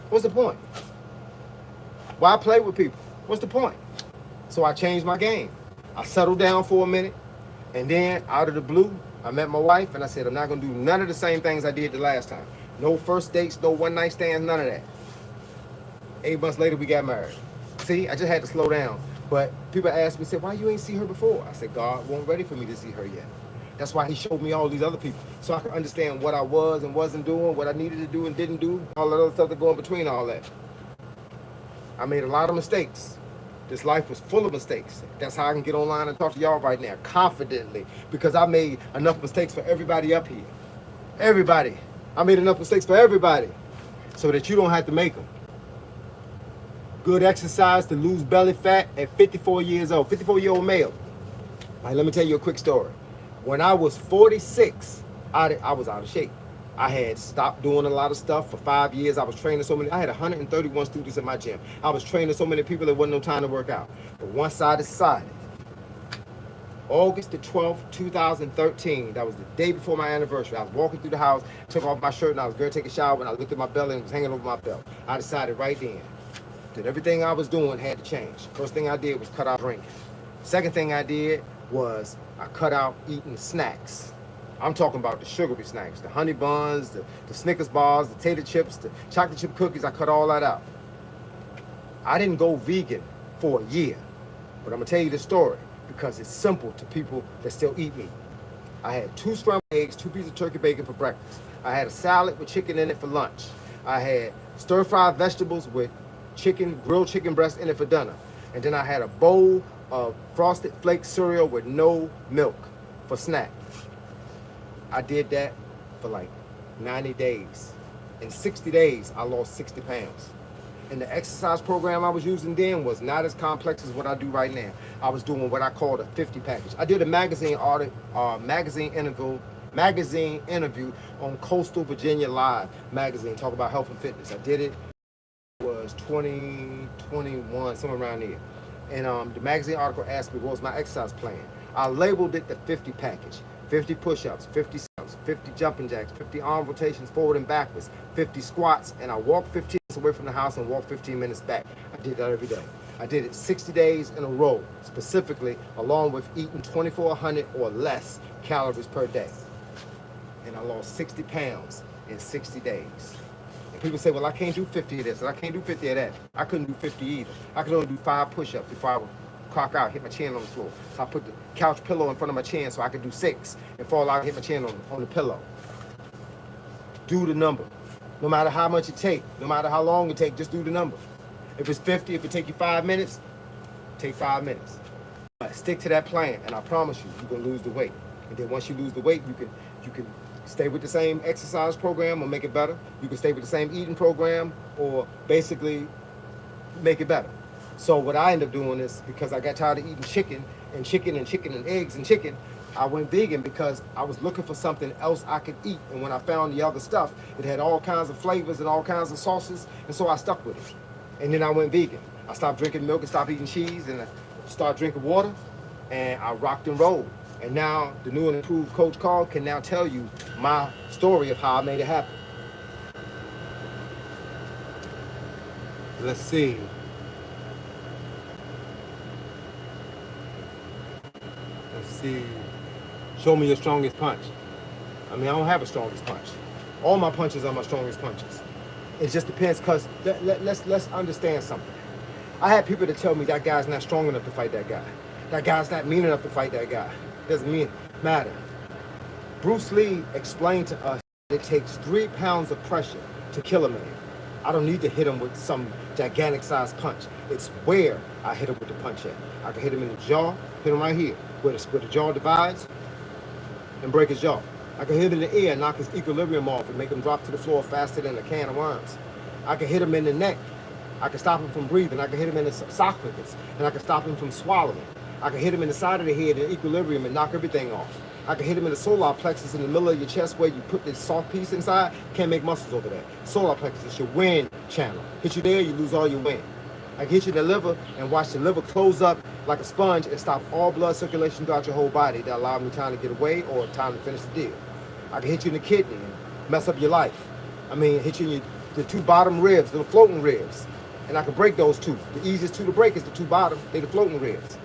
What's the point? Why play with people? What's the point? So I changed my game. I settled down for a minute, and then out of the blue, I met my wife, and I said, I'm not going to do none of the same things I did the last time. No first dates, no one-night stands, none of that. 8 months later, we got married. See, I just had to slow down. But people ask me, said, why you ain't see her before? I said, God wasn't ready for me to see her yet. That's why he showed me all these other people, so I could understand what I was and wasn't doing, what I needed to do and didn't do, all that other stuff that go in between all that. I made a lot of mistakes. This life was full of mistakes. That's how I can get online and talk to y'all right now confidently, because I made enough mistakes for everybody up here. Everybody. I made enough mistakes for everybody so that you don't have to make them. Good exercise to lose belly fat at 54 years old, 54-year-old male. All right, let me tell you a quick story. When I was 46, I was out of shape. I had stopped doing a lot of stuff for 5 years. I was training so many. I had 131 students in my gym. I was training so many people there wasn't no time to work out. But once I decided, August the 12th, 2013, that was the day before my anniversary. I was walking through the house, took off my shirt, and I was going to take a shower, and I looked at my belly and it was hanging over my belt. I decided right then that everything I was doing had to change. First thing I did was cut out drinking. Second thing I did was I cut out eating snacks. I'm talking about the sugary snacks, the honey buns, the Snickers bars, the tater chips, the chocolate chip cookies. I cut all that out. I didn't go vegan for a year, but I'm gonna tell you the story because it's simple to people that still eat meat. I had 2 scrambled eggs, 2 pieces of turkey bacon for breakfast. I had a salad with chicken in it for lunch. I had stir-fried vegetables with grilled chicken breast in it for dinner. And then I had a bowl of Frosted Flakes cereal with no milk for snack. I did that for like 90 days. In 60 days, I lost 60 pounds. And the exercise program I was using then was not as complex as what I do right now. I was doing what I called a 50 package. I did a magazine interview on Coastal Virginia Live magazine, talk about health and fitness. I did it. It was 2021, somewhere around there. And the magazine article asked me what was my exercise plan. I labeled it the 50 package. 50 push-ups, 50 sit-ups, 50 jumping jacks, 50 arm rotations forward and backwards, 50 squats, and I walked 15 minutes away from the house and walked 15 minutes back. I did that every day. I did it 60 days in a row, specifically, along with eating 2,400 or less calories per day. And I lost 60 pounds in 60 days. And people say, well, I can't do 50 of this, and I can't do 50 of that. I couldn't do 50 either. I could only do 5 push-ups before I would clock out, hit my chin on the floor. So I put the couch pillow in front of my chin so I could do 6 and fall out and hit my chin on the pillow. Do the number. No matter how much it takes, no matter how long it takes, just do the number. If it's 50, if it take you 5 minutes, take 5 minutes. But stick to that plan, and I promise you, you're gonna lose the weight. And then once you lose the weight, you can stay with the same exercise program or make it better. You can stay with the same eating program or basically make it better. So what I ended up doing is, because I got tired of eating chicken and eggs and chicken, I went vegan because I was looking for something else I could eat. And when I found the other stuff, it had all kinds of flavors and all kinds of sauces, and so I stuck with it. And then I went vegan. I stopped drinking milk and stopped eating cheese, and I started drinking water, and I rocked and rolled. And now the new and improved Coach Carl can now tell you my story of how I made it happen. Let's see. Show me your strongest punch. I mean, I don't have a strongest punch. All my punches are my strongest punches. It just depends, because let's understand something. I had people that tell me that guy's not strong enough to fight that guy. That guy's not mean enough to fight that guy. Doesn't matter. Bruce Lee explained to us it takes 3 pounds of pressure to kill a man. I don't need to hit him with some gigantic sized punch. It's where I hit him with the punch at. I can hit him in the jaw, hit him right here, where the jaw divides, and break his jaw. I can hit him in the ear, knock his equilibrium off, and make him drop to the floor faster than a can of worms. I can hit him in the neck. I can stop him from breathing. I can hit him in the esophagus, and I can stop him from swallowing. I can hit him in the side of the head in equilibrium and knock everything off. I can hit him in the solar plexus in the middle of your chest where you put this soft piece inside. Can't make muscles over there. Solar plexus is your wind channel. Hit you there, you lose all your wind. I can hit you in the liver and watch the liver close up like a sponge and stop all blood circulation throughout your whole body. That allow me time to get away or time to finish the deal. I can hit you in the kidney and mess up your life. I mean, hit you in the 2 bottom ribs, the floating ribs. And I can break those 2. The easiest 2 to break is the 2 bottom, they're the floating ribs.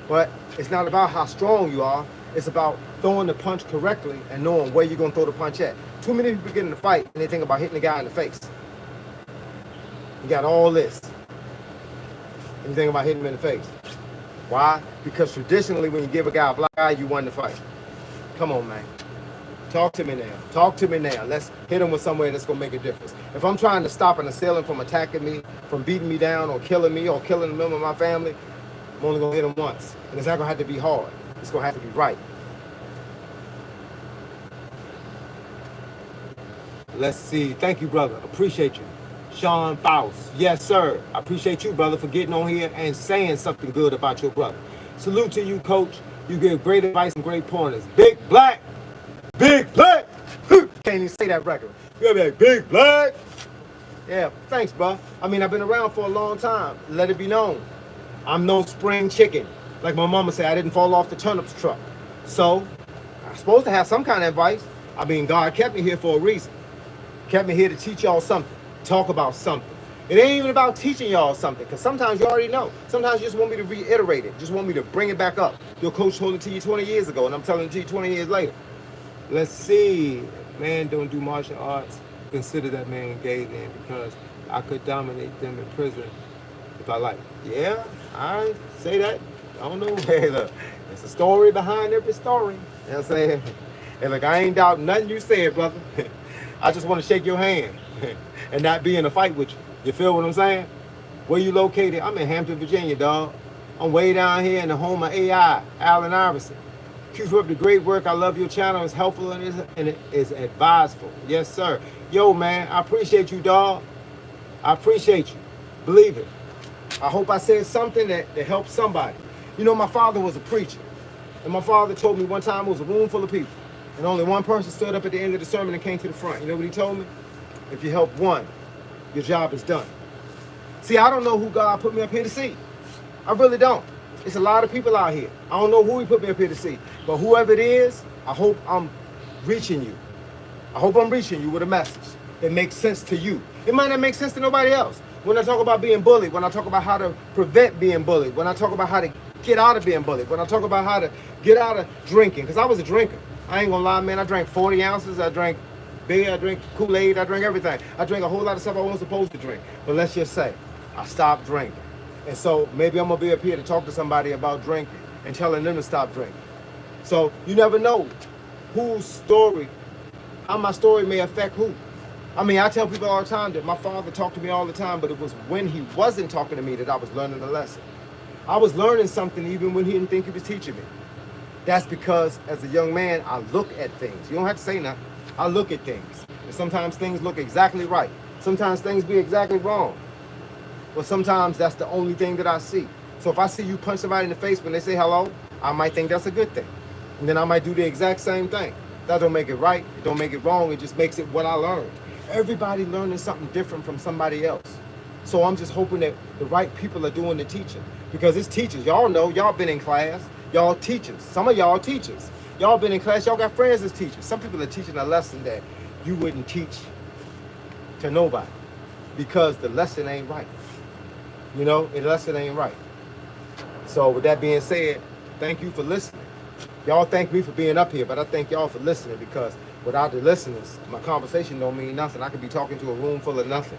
But it's not about how strong you are. It's about throwing the punch correctly and knowing where you're going to throw the punch at. Too many people get in a fight and they think about hitting the guy in the face. You got all this. And you think about hitting him in the face. Why? Because traditionally when you give a guy a black eye, you won the fight. Come on, man. Talk to me now. Talk to me now. Let's hit him with somewhere that's going to make a difference. If I'm trying to stop an assailant from attacking me, from beating me down or killing a member of my family, I'm only going to hit him once. And it's not going to have to be hard. It's going to have to be right. Let's see. Thank you, brother. Appreciate you. Sean Faust. Yes, sir. I appreciate you, brother, for getting on here and saying something good about your brother. Salute to you, coach. You give great advice and great pointers. Big Black. Big Black. Can't even say that record. You gotta be like, Big Black. Yeah, thanks, bro. I mean, I've been around for a long time. Let it be known. I'm no spring chicken. Like my mama said, I didn't fall off the turnips truck. So, I'm supposed to have some kind of advice. I mean, God kept me here for a reason. Kept me here to teach y'all something. Talk about something. It ain't even about teaching y'all something, because sometimes you already know. Sometimes you just want me to reiterate it. Just want me to bring it back up. Your coach told it to you 20 years ago, and I'm telling it to you 20 years later. Let's see. Man, don't do martial arts. Consider that man gay then, because I could dominate them in prison if I like. Yeah, I say that. I don't know. Hey, look, there's a story behind every story. You know what I'm saying? And look, I ain't doubting nothing you said, brother. I just want to shake your hand and not be in a fight with you. You feel what I'm saying? Where you located? I'm in Hampton, Virginia, dog. I'm way down here in the home of AI, Allen Iverson. Keep up the great work. I love your channel. It's helpful and it is adviseful. Yes, sir. Yo, man, I appreciate you, dog. I appreciate you. Believe it. I hope I said something that helped somebody. You know, my father was a preacher. And my father told me one time it was a room full of people. And only one person stood up at the end of the sermon and came to the front. You know what he told me? If you help one, your job is done. See, I don't know who God put me up here to see. I really don't. It's a lot of people out here. I don't know who he put me up here to see. But whoever it is, I hope I'm reaching you. I hope I'm reaching you with a message that makes sense to you. It might not make sense to nobody else. When I talk about being bullied, when I talk about how to prevent being bullied, when I talk about how to get out of being bullied, when I talk about how to get out of drinking, because I was a drinker. I ain't gonna lie, man. I drank 40 ounces. I drank beer. I drank Kool-Aid. I drank everything. I drank a whole lot of stuff I wasn't supposed to drink. But let's just say, I stopped drinking. And so maybe I'm gonna be up here to talk to somebody about drinking and telling them to stop drinking. So you never know whose story, how my story may affect who. I mean, I tell people all the time that my father talked to me all the time, but it was when he wasn't talking to me that I was learning a lesson. I was learning something even when he didn't think he was teaching me. That's because as a young man, I look at things. You don't have to say nothing. I look at things. And sometimes things look exactly right. Sometimes things be exactly wrong. But sometimes that's the only thing that I see. So if I see you punch somebody in the face when they say hello, I might think that's a good thing. And then I might do the exact same thing. That don't make it right. It don't make it wrong. It just makes it what I learned. Everybody learning something different from somebody else. So I'm just hoping that the right people are doing the teaching. Because it's teachers. Y'all know, y'all been in class. Y'all teachers. Some of y'all teachers. Y'all been in class. Y'all got friends as teachers. Some people are teaching a lesson that you wouldn't teach to nobody. Because the lesson ain't right. You know, the lesson ain't right. So with that being said, thank you for listening. Y'all thank me for being up here, but I thank y'all for listening, because without the listeners, my conversation don't mean nothing. I could be talking to a room full of nothing.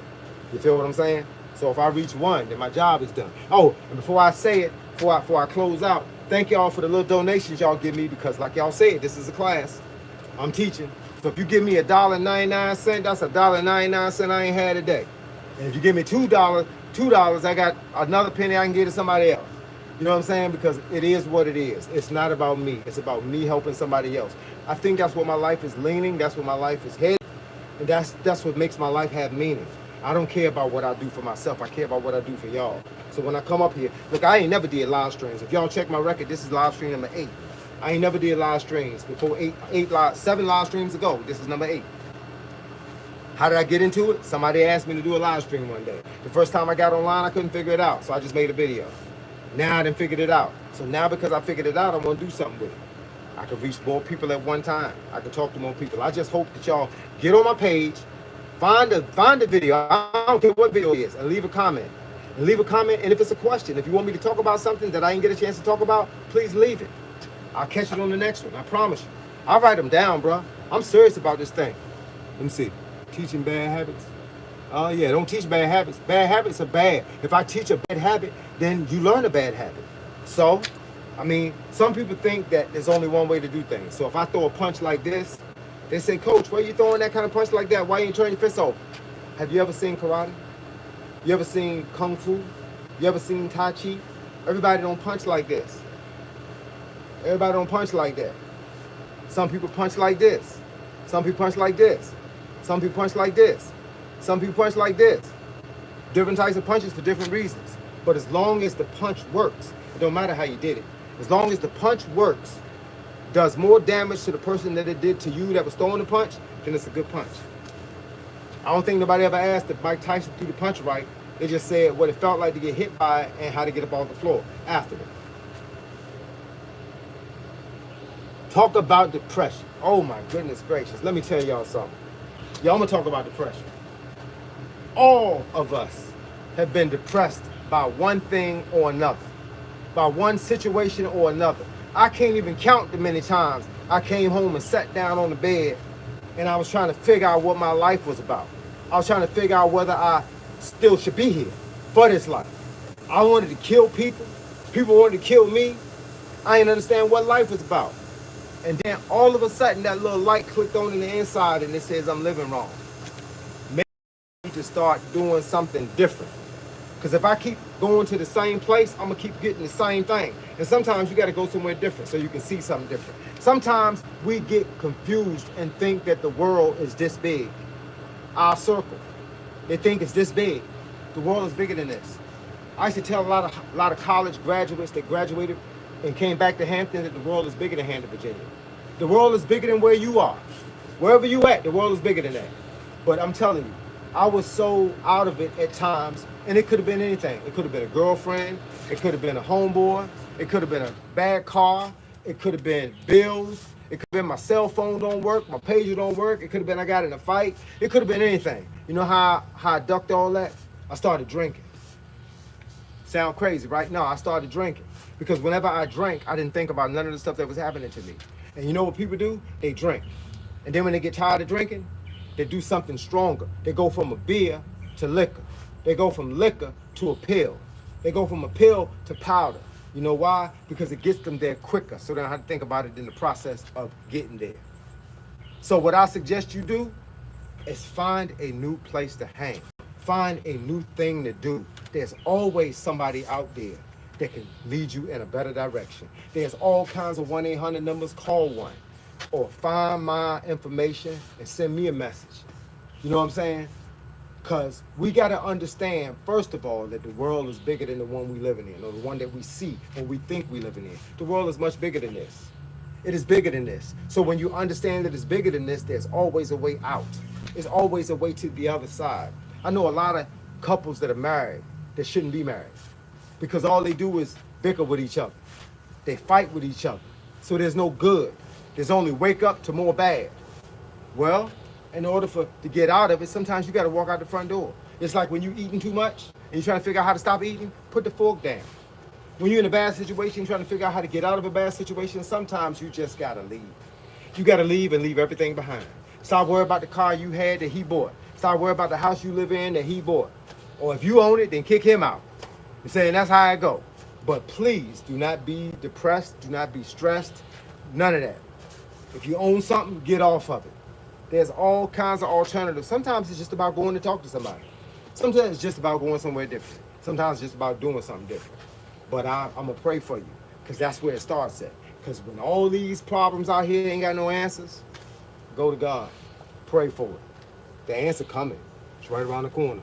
You feel what I'm saying? So if I reach one, then my job is done. Oh, and before I say it, before I close out, thank y'all for the little donations y'all give me, because like y'all said, this is a class. I'm teaching. So if you give me $1.99, that's $1.99 I ain't had today. And if you give me $2, I got another penny I can give to somebody else. You know what I'm saying? Because it is what it is. It's not about me. It's about me helping somebody else. I think that's what my life is leaning. That's what my life is headed. And that's what makes my life have meaning. I don't care about what I do for myself. I care about what I do for y'all. So when I come up here, look, I ain't never did live streams. If y'all check my record, this is live stream number 8. I ain't never did live streams before 7 live streams ago. This is number 8. How did I get into it? Somebody asked me to do a live stream one day. The first time I got online, I couldn't figure it out. So I just made a video. Now I done figured it out. So now because I figured it out, I want to do something with it. I can reach more people at one time. I can talk to more people. I just hope that y'all get on my page, find a video. I don't care what video it is, and leave a comment. And leave a comment, and if it's a question, if you want me to talk about something that I didn't get a chance to talk about, please leave it. I'll catch it on the next one. I promise you. I'll write them down, bro. I'm serious about this thing. Let me see. Teaching bad habits. Oh yeah, don't teach bad habits. Bad habits are bad. If I teach a bad habit, then you learn a bad habit. So, I mean, some people think that there's only one way to do things. So if I throw a punch like this, They say, Coach, why are you throwing that kind of punch like that? Why you ain't turning your fists over? Have you ever seen karate? You ever seen kung fu? You ever seen tai chi? Everybody don't punch like this. Everybody don't punch like that. Some people punch like this. Some people punch like this. Some people punch like this. Some people punch like this. Different types of punches for different reasons. But as long as the punch works, it don't matter how you did it. As long as the punch works, does more damage to the person that it did to you that was throwing the punch, then it's a good punch. I don't think nobody ever asked if Mike Tyson threw the punch right. They just said what it felt like to get hit by it and how to get up off the floor afterward. Talk about depression. Oh my goodness gracious. Let me tell y'all something. Y'all, I'm gonna talk about depression. All of us have been depressed by one thing or another, by one situation or another. I can't even count the many times I came home and sat down on the bed and I was trying to figure out what my life was about. I was trying to figure out whether I still should be here for this life. I wanted to kill people. People wanted to kill me. I didn't understand what life was about. And then all of a sudden that little light clicked on in the inside and it says I'm living wrong. Maybe I need to start doing something different. Because if I keep going to the same place, I'm going to keep getting the same thing. And sometimes you got to go somewhere different so you can see something different. Sometimes we get confused and think that the world is this big. Our circle, they think it's this big. The world is bigger than this. I used to tell a lot of college graduates that graduated and came back to Hampton that the world is bigger than Hampton, Virginia. The world is bigger than where you are. Wherever you at, the world is bigger than that. But I'm telling you, I was so out of it at times, and it could have been anything. It could have been a girlfriend. It could have been a homeboy. It could have been a bad car. It could have been bills. It could have been my cell phone don't work. My pager don't work. It could have been I got in a fight. It could have been anything. You know how I ducked all that? I started drinking. Sound crazy, right? No, I started drinking. Because whenever I drank, I didn't think about none of the stuff that was happening to me. And you know what people do? They drink. And then when they get tired of drinking, they do something stronger. They go from a beer to liquor. They go from liquor to a pill. They go from a pill to powder. You know why? Because it gets them there quicker, so they don't have to think about it in the process of getting there. So what I suggest you do is find a new place to hang. Find a new thing to do. There's always somebody out there that can lead you in a better direction. There's all kinds of 1-800 numbers. Call one. Or find my information and send me a message. You know what I'm saying? Because we got to understand, first of all, that the world is bigger than the one we living in, or the one that we see or we think we living in. The world is much bigger than this. It is bigger than this. So when you understand that it's bigger than this, there's always a way out. There's always a way to the other side. I know a lot of couples that are married that shouldn't be married because all they do is bicker with each other. They fight with each other. So there's no good. There's only wake up to more bad. Well, in order to get out of it, sometimes you got to walk out the front door. It's like when you're eating too much and you're trying to figure out how to stop eating, put the fork down. When you're in a bad situation, trying to figure out how to get out of a bad situation, sometimes you just got to leave. You got to leave and leave everything behind. Stop worrying about the car you had that he bought. Stop worrying about the house you live in that he bought. Or if you own it, then kick him out. You're saying that's how I go. But please do not be depressed. Do not be stressed. None of that. If you own something, get off of it. There's all kinds of alternatives. Sometimes it's just about going to talk to somebody. Sometimes it's just about going somewhere different. Sometimes it's just about doing something different. But I'm going to pray for you because that's where it starts at. Because when all these problems out here ain't got no answers, go to God. Pray for it. The answer coming. It's right around the corner.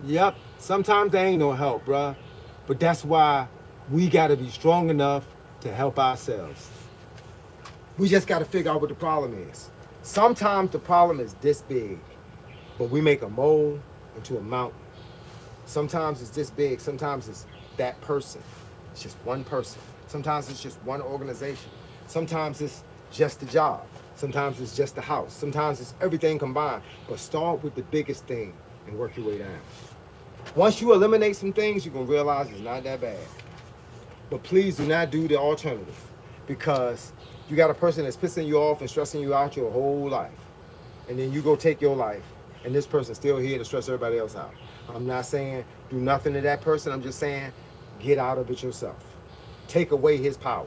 Yep, sometimes there ain't no help, bruh. But that's why we got to be strong enough to help ourselves. We just got to figure out what the problem is. Sometimes the problem is this big, but we make a mole into a mountain. Sometimes it's this big. Sometimes it's that person. It's just one person. Sometimes it's just one organization. Sometimes it's just the job. Sometimes it's just the house. Sometimes it's everything combined. But start with the biggest thing and work your way down. Once you eliminate some things, you're going to realize it's not that bad. But please do not do the alternative because you got a person that's pissing you off and stressing you out your whole life. And then you go take your life and this person's still here to stress everybody else out. I'm not saying do nothing to that person. I'm just saying get out of it yourself. take away his power.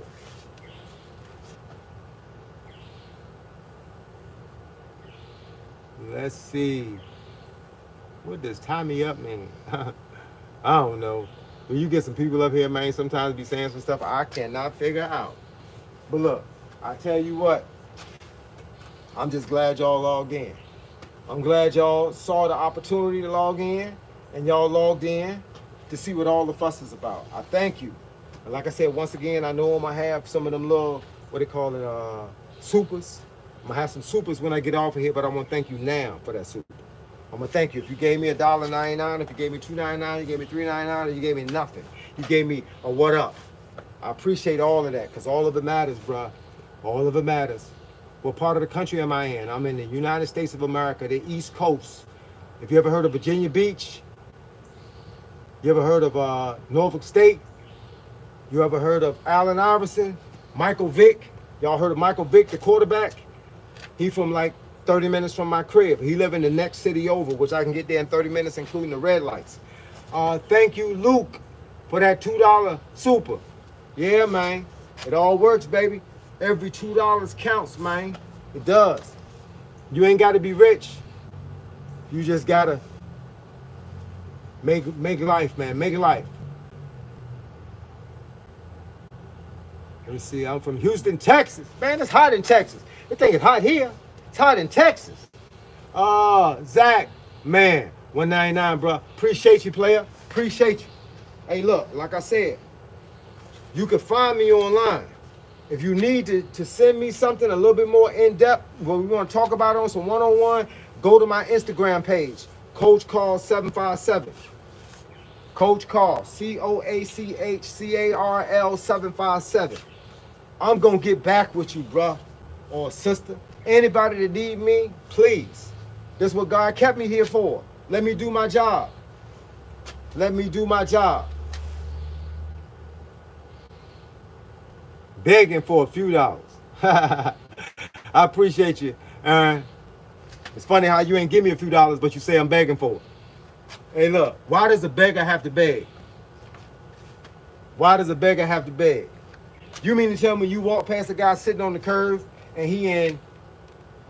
Let's see. What does tie me up mean? I don't know. When you get some people up here, man, sometimes be saying some stuff I cannot figure out. But look, I tell you what, I'm just glad y'all logged in. I'm glad y'all saw the opportunity to log in, and y'all logged in to see what all the fuss is about. I thank you. And like I said, once again, I know I'm going to have some of them little, what they call it, supers. I'm going to have some supers when I get off of here, but I want to thank you now for that super. I'm going to thank you. If you gave me $1.99, if you gave me $2.99, you gave me $3.99, or you gave me nothing. You gave me a what up. I appreciate all of that, because all of it matters, bruh. All of it matters. What part of the country am I in? I'm in the United States of America, the East Coast. If you ever heard of Virginia Beach? You ever heard of Norfolk State? You ever heard of Allen Iverson? Michael Vick? Y'all heard of Michael Vick, the quarterback? He from like 30 minutes from my crib. He live in the next city over, which I can get there in 30 minutes, including the red lights. Thank you, Luke, for that $2 super. Yeah, man. It all works, baby. Every $2 counts, man. It does. You ain't got to be rich. You just got to make life, man. Make life. Let me see. I'm from Houston, Texas. Man, it's hot in Texas. They think it's hot here. It's hot in Texas. Zach, man, 199, bro. Appreciate you, player. Appreciate you. Hey, look, like I said, you can find me online. If you need to send me something a little bit more in-depth, what we want to talk about on some one-on-one, go to my Instagram page, Coach Carl 757. Coach Carl, COACHCARL 757. I'm going to get back with you, bruh or sister. Anybody that need me, please. This is what God kept me here for. Let me do my job. Let me do my job. Begging for a few dollars. I appreciate you, Aaron. It's funny how you ain't give me a few dollars, but you say I'm begging for it. Hey, look, why does a beggar have to beg? Why does a beggar have to beg? You mean to tell me you walk past a guy sitting on the curb and he in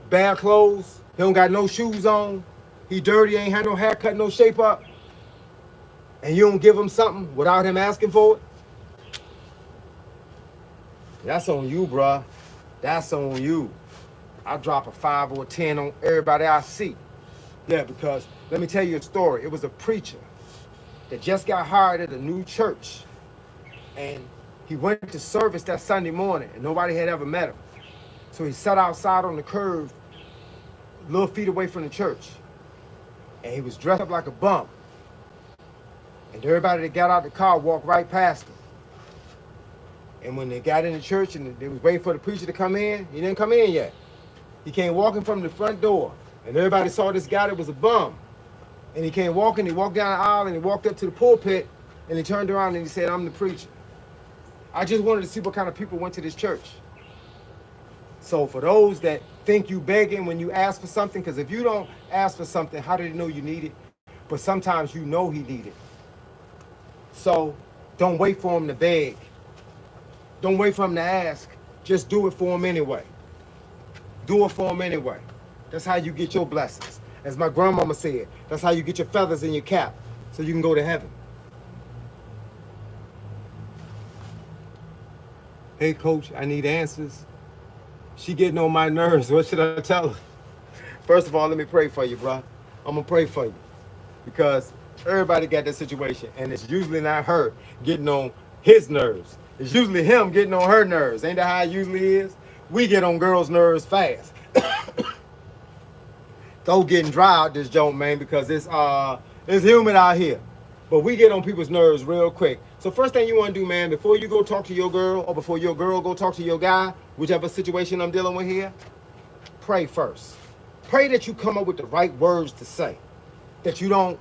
bad clothes, he don't got no shoes on, he dirty, ain't had no haircut, no shape up, and you don't give him something without him asking for it? That's on you, bruh. That's on you. I drop a 5 or a 10 on everybody I see. Yeah, because let me tell you a story. It was a preacher that just got hired at a new church, and he went to service that Sunday morning, and nobody had ever met him. So he sat outside on the curb, little feet away from the church, and he was dressed up like a bum. And everybody that got out the car walked right past him. And when they got in the church and they was waiting for the preacher to come in, he didn't come in yet. He came walking from the front door, and everybody saw this guy that was a bum. And he came walking, he walked down the aisle, and he walked up to the pulpit, and he turned around and he said, "I'm the preacher." I just wanted to see what kind of people went to this church. So for those that think you begging when you ask for something, because if you don't ask for something, how do they know you need it? But sometimes you know he need it. So don't wait for him to beg. Don't wait for him to ask. Just do it for him anyway. Do it for him anyway. That's how you get your blessings. As my grandmama said, that's how you get your feathers in your cap so you can go to heaven. Hey, coach, I need answers. She getting on my nerves. What should I tell her? First of all, let me pray for you, bro. I'm going to pray for you because everybody got that situation, and it's usually not her getting on his nerves. It's usually him getting on her nerves. Ain't that how it usually is? We get on girls' nerves fast. Go getting dry out this joint, man, because it's humid out here. But we get on people's nerves real quick. So first thing you want to do, man, before you go talk to your girl or before your girl go talk to your guy, whichever situation I'm dealing with here, pray first. Pray that you come up with the right words to say, that you don't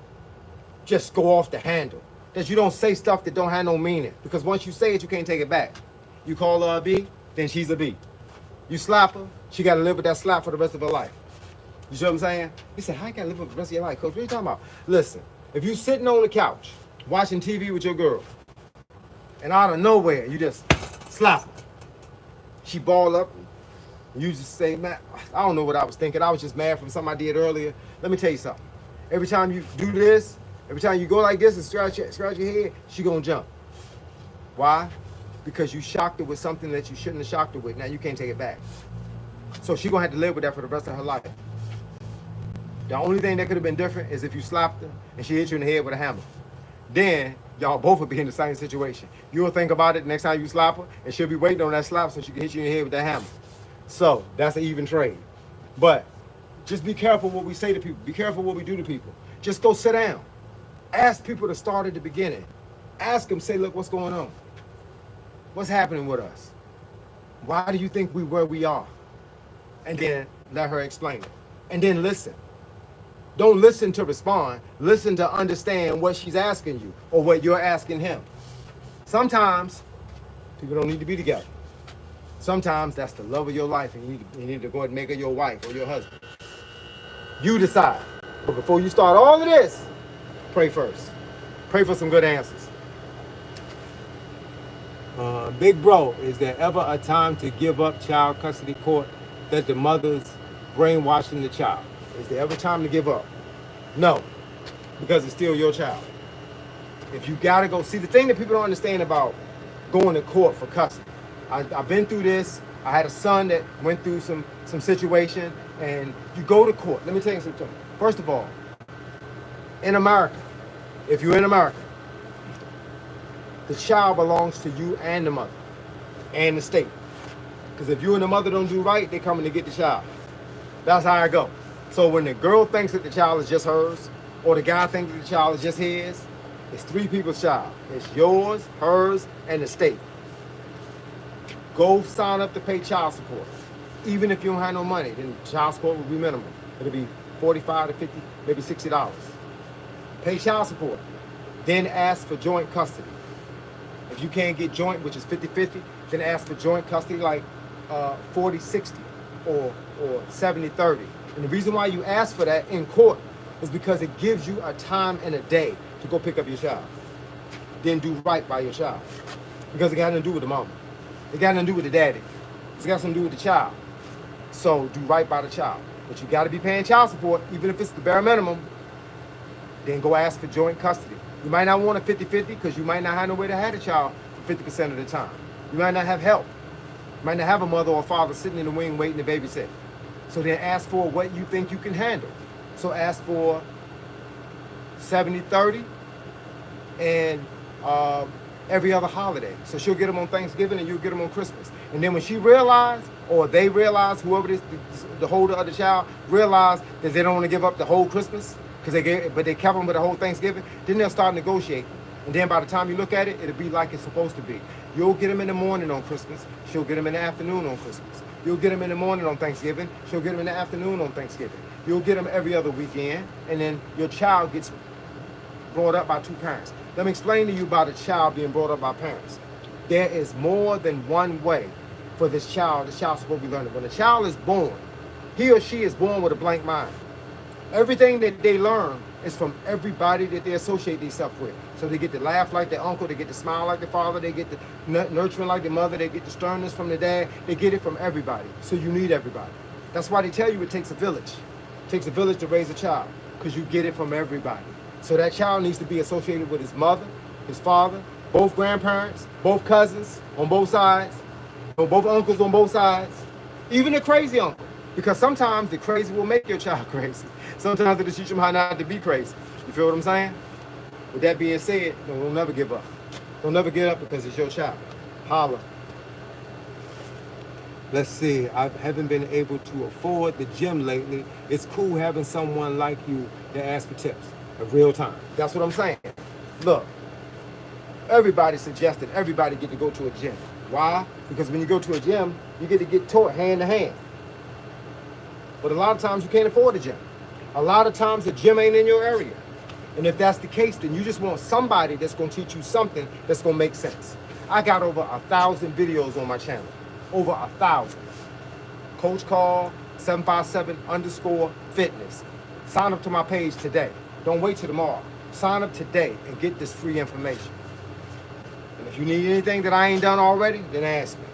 just go off the handle, that you don't say stuff that don't have no meaning, because once you say it, you can't take it back. You call her a B, then she's a B. You slap her, she got to live with that slap for the rest of her life. You see what I'm saying? He said, how you got to live with the rest of your life, coach? What are you talking about? Listen, if you sitting on the couch watching TV with your girl, and out of nowhere, you just slap her. She ball up, and you just say, man, I don't know what I was thinking. I was just mad from something I did earlier. Let me tell you something. Every time you do this, every time you go like this and scratch your head, she gonna jump. Why? Because you shocked her with something that you shouldn't have shocked her with. Now you can't take it back. So she gonna have to live with that for the rest of her life. The only thing that could have been different is if you slapped her and she hit you in the head with a hammer. Then y'all both would be in the same situation. You'll think about it next time you slap her, and she'll be waiting on that slap so she can hit you in the head with that hammer. So that's an even trade. But just be careful what we say to people. Be careful what we do to people. Just go sit down. Ask people to start at the beginning. Ask them, say, look, what's going on? What's happening with us? Why do you think we where we are? And then let her explain it. And then listen. Don't listen to respond. Listen to understand what she's asking you or what you're asking him. Sometimes people don't need to be together. Sometimes that's the love of your life, and you need to go ahead and make her your wife or your husband. You decide. But before you start all of this, pray first. Pray for some good answers. Big bro, is there ever a time to give up child custody court that the mother's brainwashing the child? Is there ever time to give up? No, because it's still your child. If you gotta go, see the thing that people don't understand about going to court for custody. I've been through this. I had a son that went through some situation, and you go to court. Let me tell you something. First of all, in America, if you're in America, the child belongs to you and the mother and the state. Because if you and the mother don't do right, they're coming to get the child. That's how I go. So when the girl thinks that the child is just hers, or the guy thinks that the child is just his, it's three people's child. It's yours, hers, and the state. Go sign up to pay child support. Even if you don't have no money, then child support will be minimal. It'll be $45 to $50, maybe $60. Pay child support. Then ask for joint custody. If you can't get joint, which is 50-50, then ask for joint custody like 40-60 or 70-30. And the reason why you ask for that in court is because it gives you a time and a day to go pick up your child. Then do right by your child. Because it got nothing to do with the mama. It got nothing to do with the daddy. It's got something to do with the child. So do right by the child. But you got to be paying child support, even if it's the bare minimum. Then go ask for joint custody. You might not want a 50-50 because you might not have no way to have the child for 50% of the time. You might not have help. You might not have a mother or father sitting in the wing waiting to babysit. So then ask for what you think you can handle. So ask for 70-30 and every other holiday. So she'll get them on Thanksgiving and you'll get them on Christmas. And then when she realizes, or they realize, whoever it is, the holder of the child, realize that they don't want to give up the whole Christmas, but they kept them with the whole Thanksgiving, then they'll start negotiating. And then by the time you look at it, it'll be like it's supposed to be. You'll get them in the morning on Christmas. She'll get them in the afternoon on Christmas. You'll get them in the morning on Thanksgiving. She'll get them in the afternoon on Thanksgiving. You'll get them every other weekend. And then your child gets brought up by two parents. Let me explain to you about a child being brought up by parents. There is more than one way for this child. This child's supposed to be learning. When a child is born, he or she is born with a blank mind. Everything that they learn is from everybody that they associate themselves with. So they get to laugh like their uncle, they get to smile like their father, they get the nurturing like their mother, they get the sternness from their dad. They get it from everybody. So you need everybody. That's why they tell you it takes a village. It takes a village to raise a child, because you get it from everybody. So that child needs to be associated with his mother, his father, both grandparents, both cousins on both sides, or both uncles on both sides, even the crazy uncle. Because sometimes the crazy will make your child crazy. Sometimes it'll teach them how not to be crazy. You feel what I'm saying? With that being said, don't never give up. Don't never give up because it's your child. Holla. Let's see. I haven't been able to afford the gym lately. It's cool having someone like you that asks for tips in real time. That's what I'm saying. Look, everybody suggested everybody get to go to a gym. Why? Because when you go to a gym, you get to get taught hand to hand. But a lot of times you can't afford a gym. A lot of times the gym ain't in your area. And if that's the case, then you just want somebody that's going to teach you something that's going to make sense. I got over 1,000 videos on my channel. Over 1,000. Coach Carl 757_fitness. Sign up to my page today. Don't wait till tomorrow. Sign up today and get this free information. And if you need anything that I ain't done already, then ask me.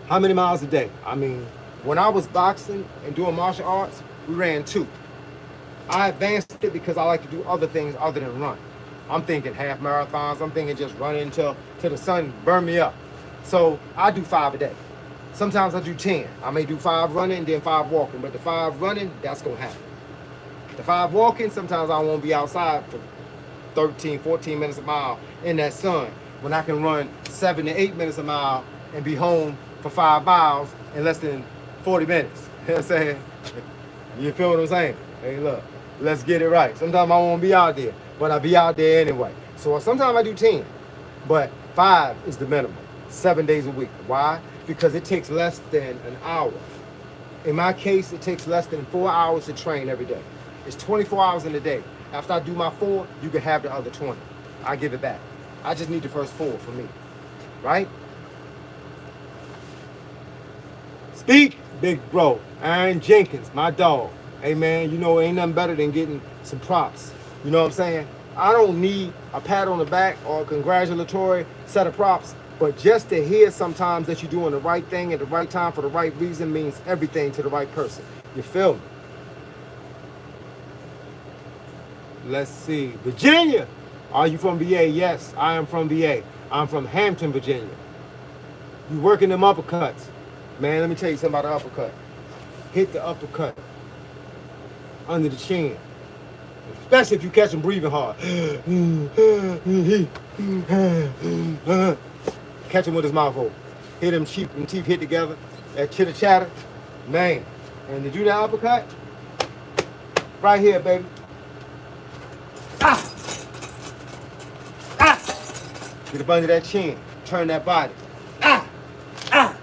How many miles a day? I mean, when I was boxing and doing martial arts, we ran 2. I advanced it because I like to do other things other than run. I'm thinking half marathons. I'm thinking just running till the sun burn me up. So I do 5 a day. Sometimes I do 10. I may do 5 running and then 5 walking. But the 5 running, that's going to happen. The 5 walking, sometimes I won't be outside for 13, 14 minutes a mile in that sun when I can run 7 to 8 minutes a mile and be home for 5 miles in less than 40 minutes. You know what I'm saying? You feel what I'm saying? Hey, look, let's get it right. Sometimes I won't be out there, but I'll be out there anyway. So sometimes I do 10, but 5 is the minimum, 7 days a week. Why? Because it takes less than an hour. In my case, it takes less than 4 hours to train every day. It's 24 hours in a day. After I do my 4, you can have the other 20. I give it back. I just need the first 4 for me, right? Speak, big bro. Aaron Jenkins, my dog. Hey, man, you know, ain't nothing better than getting some props. You know what I'm saying? I don't need a pat on the back or a congratulatory set of props, but just to hear sometimes that you're doing the right thing at the right time for the right reason means everything to the right person. You feel me? Let's see. Virginia. Are you from VA? Yes, I am from VA. I'm from Hampton, Virginia. You working them uppercuts. Man, let me tell you something about the uppercut. Hit the uppercut under the chin. Especially if you catch them breathing hard. Catch him with his mouth open. Hit them teeth hit together. That chitter chatter. Man. And to do that uppercut, right here, baby. Ah! Ah! Get up under that chin. Turn that body. Ah! Ah!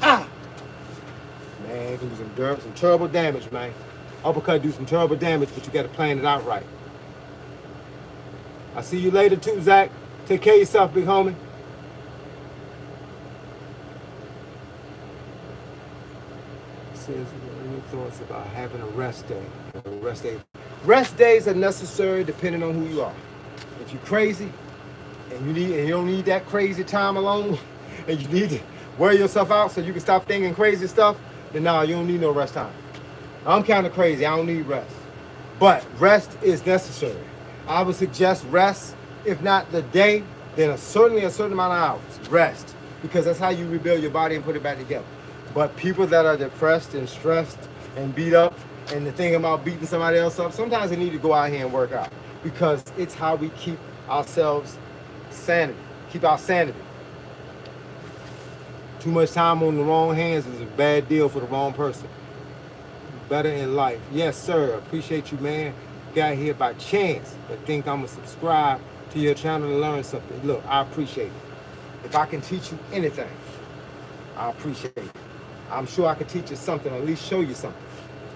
Ah! Man, it can do some terrible damage, man. Uppercut do some terrible damage, but you got to plan it out right. I'll see you later too, Zach. Take care of yourself, big homie. Says, what are your thoughts about having a rest day? Rest days are necessary depending on who you are. If you're crazy and you don't need that crazy time alone, and you need to wear yourself out so you can stop thinking crazy stuff, then no, you don't need no rest time. I'm kind of crazy. I don't need rest. But rest is necessary. I would suggest rest, if not the day, then certainly a certain amount of hours. Rest. Because that's how you rebuild your body and put it back together. But people that are depressed and stressed and beat up and the thing about beating somebody else up, sometimes they need to go out here and work out. Because it's how we keep ourselves sanity. Keep our sanity. Too much time on the wrong hands is a bad deal for the wrong person. Better in life. Yes, sir. Appreciate you, man. Got here by chance, but think I'm going to subscribe to your channel and learn something. Look, I appreciate it. If I can teach you anything, I appreciate it. I'm sure I can teach you something, or at least show you something.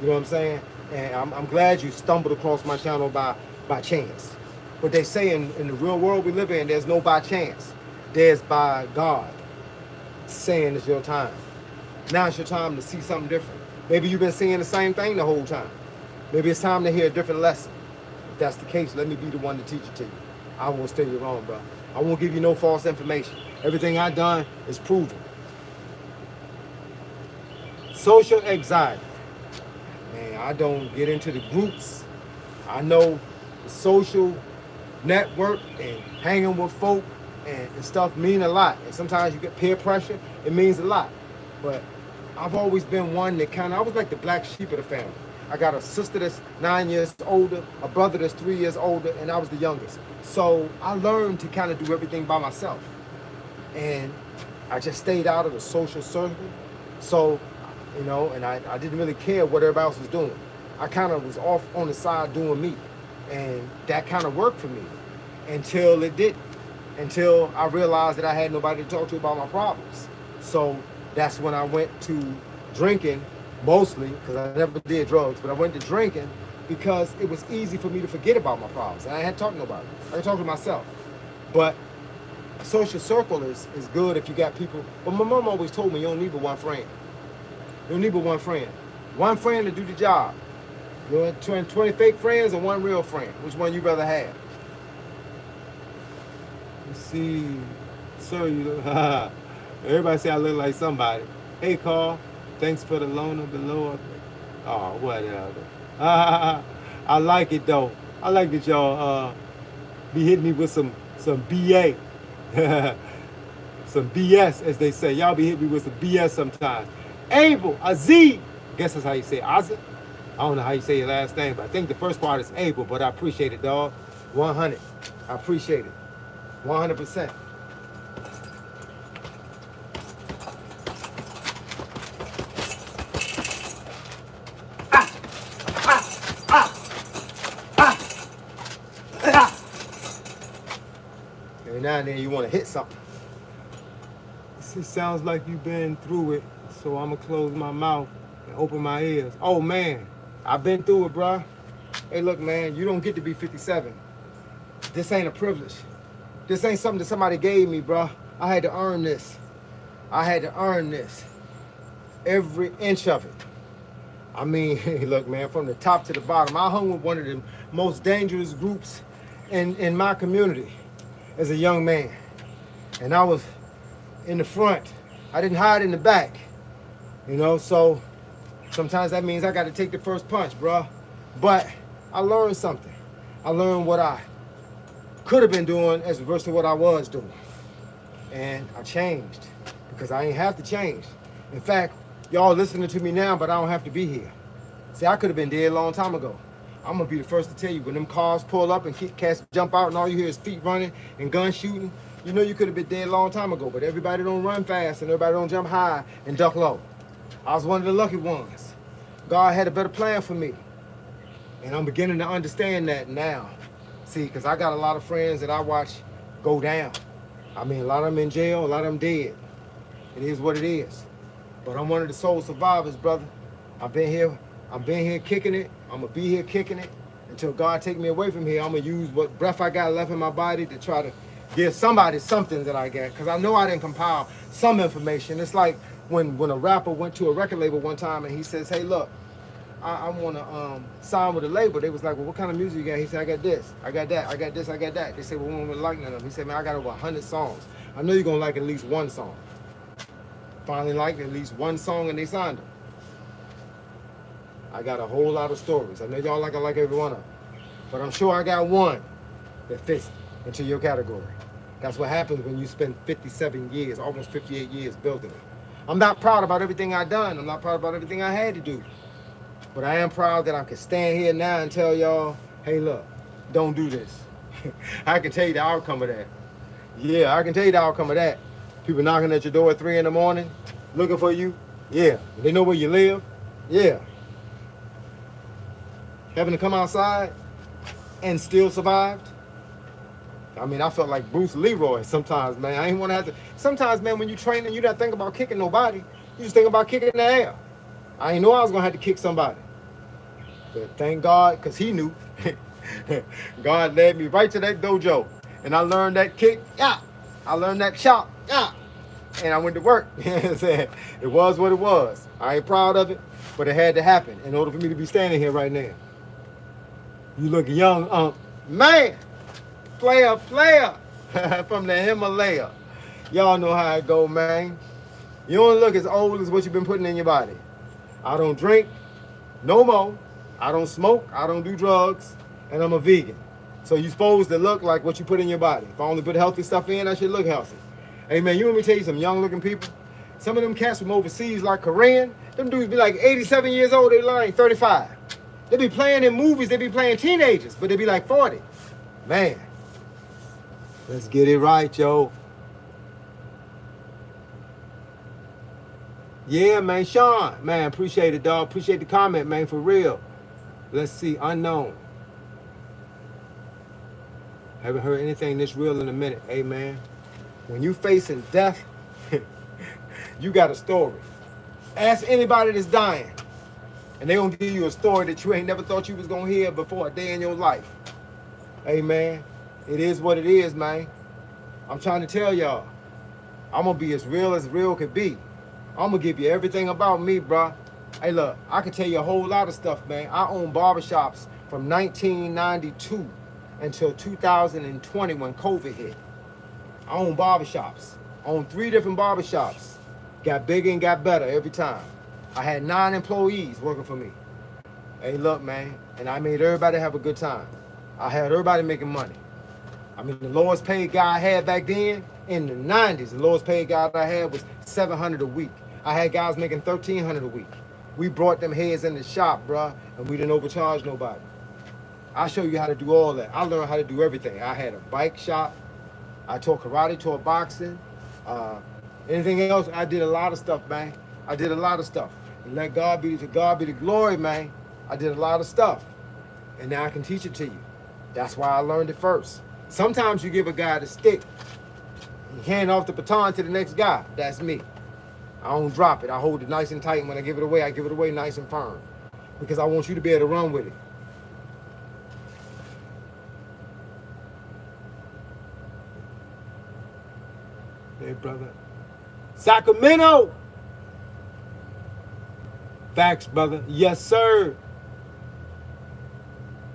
You know what I'm saying? And I'm glad you stumbled across my channel by chance. But they say in the real world we live in, there's no by chance. There's by God saying it's your time. Now it's your time to see something different. Maybe you've been seeing the same thing the whole time. Maybe it's time to hear a different lesson. If that's the case, let me be the one to teach it to you. I won't steer you wrong, bro. I won't give you no false information. Everything I've done is proven. Social anxiety. Man, I don't get into the groups. I know the social network and hanging with folk and stuff mean a lot. And sometimes you get peer pressure. It means a lot. But I've always been one that I was like the black sheep of the family. I got a sister that's 9 years older, a brother that's 3 years older, and I was the youngest. So I learned to kind of do everything by myself. And I just stayed out of the social circle. So, you know, and I didn't really care what everybody else was doing. I kind of was off on the side doing me. And that kind of worked for me until it didn't. Until I realized that I had nobody to talk to about my problems. So that's when I went to drinking, mostly, because I never did drugs, but I went to drinking because it was easy for me to forget about my problems. And I hadn't talked to nobody. I could talk to myself. But a social circle is good if you got people. But my mom always told me you don't need but one friend. You don't need but one friend. One friend to do the job. You know, 20 fake friends or one real friend? Which one you rather have? Let's see. Sir, you look. Everybody say I look like somebody. Hey, Carl. Thanks for the loan of the Lord. Oh, whatever. I like it though. I like that y'all be hitting me with some BA. Some BS, as they say. Y'all be hitting me with some BS sometimes. Abel, Aziz. Guess that's how you say it. Azza. I don't know how you say your last name, but I think the first part is Abel, but I appreciate it, dog. 100. I appreciate it. 100%. Every now and then you want to hit something. It sounds like you've been through it, so I'm going to close my mouth and open my ears. Oh, man, I've been through it, bro. Hey, look, man, you don't get to be 57. This ain't a privilege. This ain't something that somebody gave me, bro. I had to earn this. I had to earn this. Every inch of it. I mean, look, man, from the top to the bottom, I hung with one of the most dangerous groups in my community as a young man. And I was in the front. I didn't hide in the back. You know, so sometimes that means I got to take the first punch, bro. But I learned something. I learned what I could have been doing as opposed to what I was doing. And I changed because I ain't have to change. In fact, y'all listening to me now, but I don't have to be here. See, I could have been dead a long time ago. I'm gonna be the first to tell you, when them cars pull up and cats jump out and all you hear is feet running and gun shooting, you know you could have been dead a long time ago. But everybody don't run fast and everybody don't jump high and duck low. I was one of the lucky ones. God had a better plan for me. And I'm beginning to understand that now. See, because I got a lot of friends that I watch go down. I mean, a lot of them in jail, a lot of them dead. It is what it is. But I'm one of the soul survivors, brother. I've been here kicking it. I'm gonna be here kicking it until God take me away from here. I'm gonna use what breath I got left in my body to try to give somebody something that I got. Because I know I didn't compile some information. It's like when a rapper went to a record label one time and he says, hey, look, I want to sign with a label. They was like, well, what kind of music you got? He said, I got this, I got that, I got this, I got that. They said, well, we don't like none of them. He said, man, I got over 100 songs. I know you're going to like at least one song. Finally liked at least one song and they signed him. I got a whole lot of stories. I know y'all like every one of them. But I'm sure I got one that fits into your category. That's what happens when you spend 57 years, almost 58 years building it. I'm not proud about everything I done. I'm not proud about everything I had to do. But I am proud that I can stand here now and tell y'all, hey, look, don't do this. I can tell you the outcome of that. Yeah, I can tell you the outcome of that. People knocking at your door at 3 in the morning, looking for you. Yeah. They know where you live. Yeah. Having to come outside and still survived. I mean, I felt like Bruce Leroy sometimes, man. I ain't want to have to. Sometimes, man, when you training, you don't think about kicking nobody. You just think about kicking in the air. I ain't know I was going to have to kick somebody. But thank God, because he knew. God led me right to that dojo. And I learned that kick. Yeah. I learned that chop. Yeah. And I went to work. It was what it was. I ain't proud of it, but it had to happen in order for me to be standing here right now. You look young, man. Player from the Himalaya. Y'all know how it go, man. You don't look as old as what you've been putting in your body. I don't drink no more. I don't smoke. I don't do drugs. And I'm a vegan. So you're supposed to look like what you put in your body. If I only put healthy stuff in, I should look healthy. Hey, man, you want me to tell you some young looking people? Some of them cats from overseas, like Korean, them dudes be like 87 years old. They lying 35. They be playing in movies. They be playing teenagers, but they be like 40. Man, let's get it right, yo. Yeah, man, Sean, man, appreciate it, dog. Appreciate the comment, man, for real. Let's see, unknown. Haven't heard anything this real in a minute. Hey, man, when you facing death, you got a story. Ask anybody that's dying, and they gonna give you a story that you ain't never thought you was gonna hear before a day in your life. Hey, man, it is what it is, man. I'm trying to tell y'all, I'm gonna be as real could be. I'm gonna give you everything about me, bro. Hey, look, I can tell you a whole lot of stuff, man. I own barbershops from 1992 until 2020 when COVID hit. I own barbershops. I own 3 different barbershops. Got bigger and got better every time. I had 9 employees working for me. Hey, look, man, and I made everybody have a good time. I had everybody making money. I mean, the lowest paid guy I had back then, in the 90s, the lowest paid guy that I had was $700 a week. I had guys making $1,300 a week. We brought them heads in the shop, bruh, and we didn't overcharge nobody. I'll show you how to do all that. I learned how to do everything. I had a bike shop. I taught karate, taught boxing. Anything else, I did a lot of stuff, man. I did a lot of stuff. And let God be the glory, man. I did a lot of stuff. And now I can teach it to you. That's why I learned it first. Sometimes you give a guy the stick, you hand off the baton to the next guy. That's me. I don't drop it. I hold it nice and tight. And when I give it away nice and firm. Because I want you to be able to run with it. Hey, brother. Sacramento! Facts, brother. Yes, sir.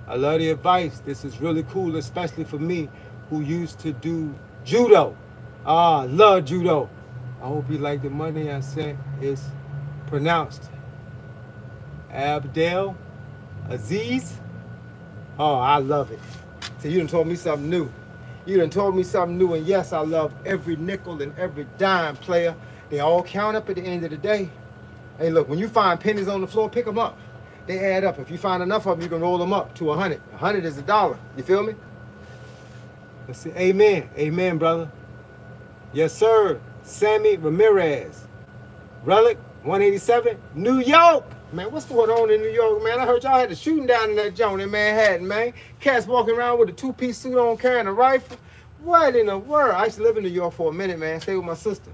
I love the advice. This is really cool, especially for me who used to do judo. I love judo. I hope you like the money I sent. It's pronounced Abdel Aziz. Oh, I love it. So you done told me something new. You done told me something new, and yes, I love every nickel and every dime, player. They all count up at the end of the day. Hey, look, when you find pennies on the floor, pick them up. They add up. If you find enough of them, you can roll them up to 100. 100 is $1. You feel me? Let's see. Amen. Amen, brother. Yes, sir. Sammy Ramirez. Relic 187, New York. Man, what's going on in New York, man? I heard y'all had a shooting down in that joint in Manhattan, man. Cats walking around with a 2-piece suit on carrying a rifle. What in the world? I used to live in New York for a minute, man. Stayed with my sister.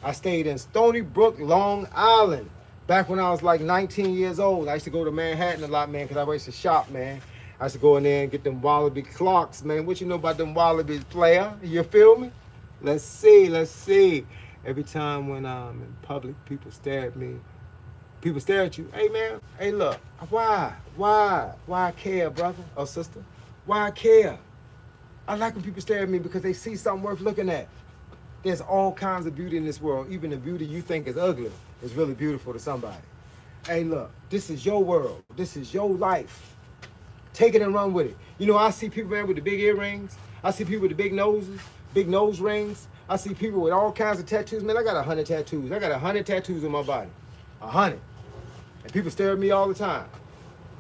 I stayed in Stony Brook, Long Island. Back when I was like 19 years old, I used to go to Manhattan a lot, man, because I used to shop, man. I used to go in there and get them Wallaby clocks, man. What you know about them Wallabies, player? You feel me? Let's see. Every time when I'm in public, people stare at me. People stare at you. Hey, man. Hey, look. Why? Why care, brother or sister? Why care? I like when people stare at me because they see something worth looking at. There's all kinds of beauty in this world. Even the beauty you think is ugly is really beautiful to somebody. Hey, look. This is your world. This is your life. Take it and run with it. You know, I see people, man, with the big earrings. I see people with the big noses, big nose rings. I see people with all kinds of tattoos. Man, I got 100 tattoos. I got 100 tattoos on my body. 100. And people stare at me all the time.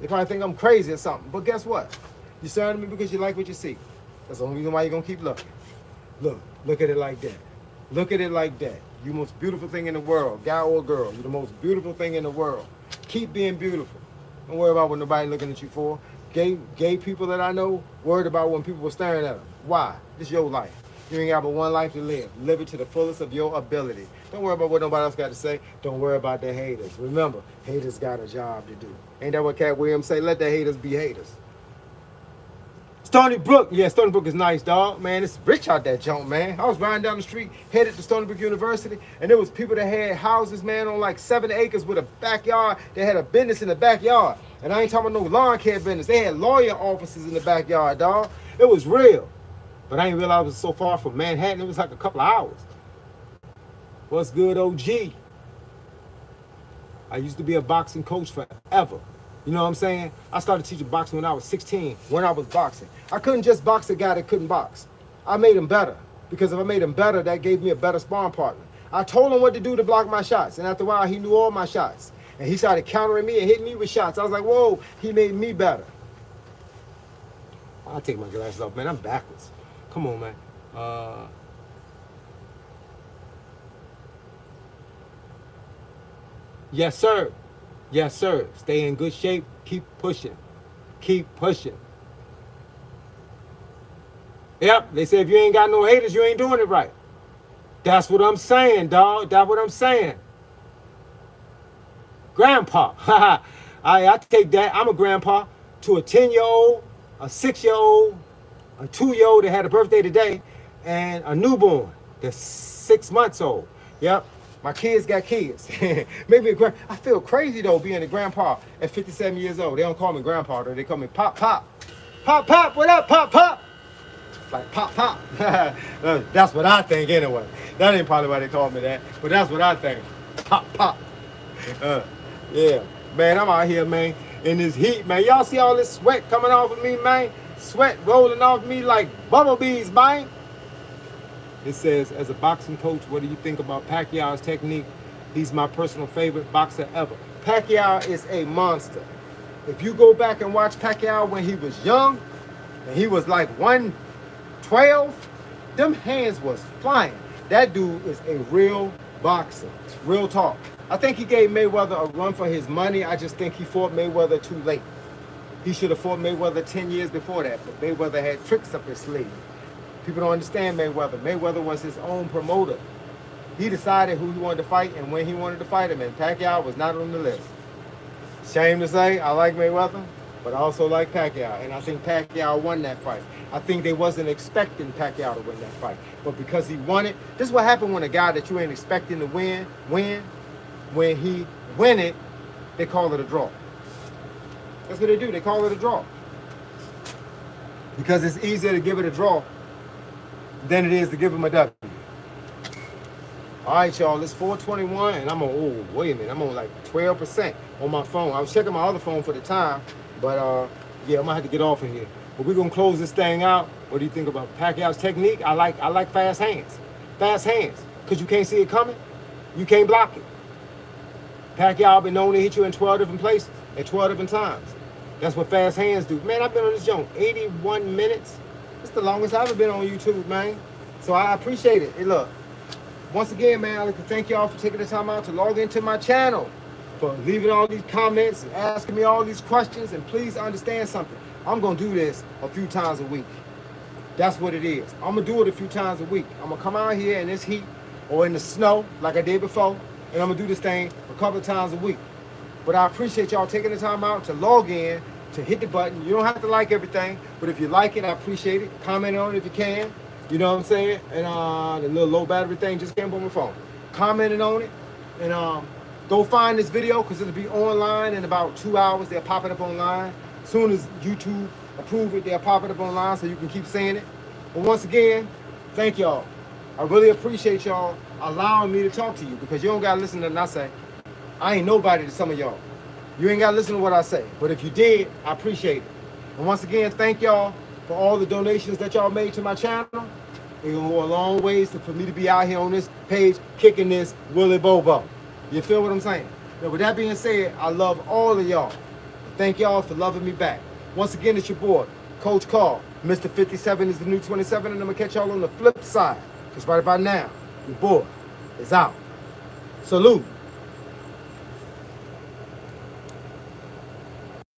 They probably think I'm crazy or something. But guess what? You stare at me because you like what you see. That's the only reason why you're going to keep looking. Look at it like that. Look at it like that. You most beautiful thing in the world, guy or girl. You're the most beautiful thing in the world. Keep being beautiful. Don't worry about what nobody looking at you for. Gay people that I know worried about when people were staring at them. Why? This is your life. You ain't got but one life to live. Live it to the fullest of your ability. Don't worry about what nobody else got to say. Don't worry about the haters. Remember, haters got a job to do. Ain't that what Cat Williams say? Let the haters be haters. Stony Brook. Yeah, Stony Brook is nice, dog. Man, it's rich out that junk, man. I was riding down the street, headed to Stony Brook University, and there was people that had houses, man, on like 7 acres with a backyard. They had a business in the backyard. And I ain't talking about no lawn care business. They had lawyer offices in the backyard, dog. It was real. But I didn't realize it was so far from Manhattan. It was like a couple of hours. What's good, OG? I used to be a boxing coach forever. You know what I'm saying? I started teaching boxing when I was 16, when I was boxing. I couldn't just box a guy that couldn't box. I made him better. Because if I made him better, that gave me a better sparring partner. I told him what to do to block my shots. And after a while, he knew all my shots. And he started countering me and hitting me with shots. I was like, whoa, he made me better. I'll take my glasses off, man. I'm backwards. Come on, man. Yes, sir. Yes, sir. Stay in good shape. Keep pushing. Keep pushing. Yep, they say if you ain't got no haters, you ain't doing it right. That's what I'm saying, dog. That's what I'm saying. Grandpa. I take that. I'm a grandpa to a 10-year-old, a 6-year-old, a 2-year-old that had a birthday today, and a newborn that's 6 months old. Yep. My kids got kids. Maybe I feel crazy though being a grandpa at 57 years old. They don't call me grandpa though. They call me Pop Pop. Pop Pop, what up, Pop Pop? Like pop, pop. That's what I think anyway. That ain't probably why they call me that, but that's what I think. Pop, pop. Yeah, man, I'm out here, man, in this heat, man. Y'all see all this sweat coming off of me, man? Sweat rolling off me like bumblebees, man. It says, as a boxing coach, what do you think about Pacquiao's technique? He's my personal favorite boxer ever. Pacquiao is a monster. If you go back and watch Pacquiao when he was young, and he was like 112, them hands was flying. That dude is a real boxer. Real talk. I think he gave Mayweather a run for his money. I just think he fought Mayweather too late. He should have fought Mayweather 10 years before that, but Mayweather had tricks up his sleeve. People don't understand Mayweather. Mayweather was his own promoter. He decided who he wanted to fight and when he wanted to fight him, and Pacquiao was not on the list. Shame to say, I like Mayweather, but I also like Pacquiao, and I think Pacquiao won that fight. I think they wasn't expecting Pacquiao to win that fight, but because he won it, this is what happened when a guy that you ain't expecting to win, when he win it, they call it a draw. That's what they do, they call it a draw. Because it's easier to give it a draw than it is to give him a W. All right, y'all, it's 4:21, and I'm on, oh, wait a minute, I'm on like 12% on my phone. I was checking my other phone for the time, but yeah, I'm gonna have to get off of here. But we're gonna close this thing out. What do you think about Pacquiao's technique? I like fast hands. Fast hands, because you can't see it coming, you can't block it. Pacquiao been known to hit you in 12 different places at 12 different times. That's what fast hands do. Man, I've been on this joint 81 minutes. It's the longest I've ever been on YouTube, man. So I appreciate it. Hey, look. Once again, man, I'd like to thank y'all for taking the time out to log into my channel, for leaving all these comments and asking me all these questions. And please understand something. I'm going to do this a few times a week. That's what it is. I'm going to do it a few times a week. I'm going to come out here in this heat or in the snow like I did before, and I'm going to do this thing a couple of times a week. But I appreciate y'all taking the time out to log in, to hit the button. You don't have to like everything, but if you like it, I appreciate it. Comment on it if you can. You know what I'm saying? And the little low battery thing just came on my phone. Commented on it. And go find this video because it'll be online in about 2 hours. They'll pop it up online. As soon as YouTube approve it, they'll pop it up online so you can keep seeing it. But once again, thank y'all. I really appreciate y'all allowing me to talk to you because you don't got to listen to nothing I say. I ain't nobody to some of y'all. You ain't got to listen to what I say. But if you did, I appreciate it. And once again, thank y'all for all the donations that y'all made to my channel. It will go a long ways for me to be out here on this page kicking this Willie Bobo. You feel what I'm saying? Now, with that being said, I love all of y'all. Thank y'all for loving me back. Once again, it's your boy, Coach Carl. Mr. 57 is the new 27, and I'm going to catch y'all on the flip side. Because right about now, your boy is out. Salute.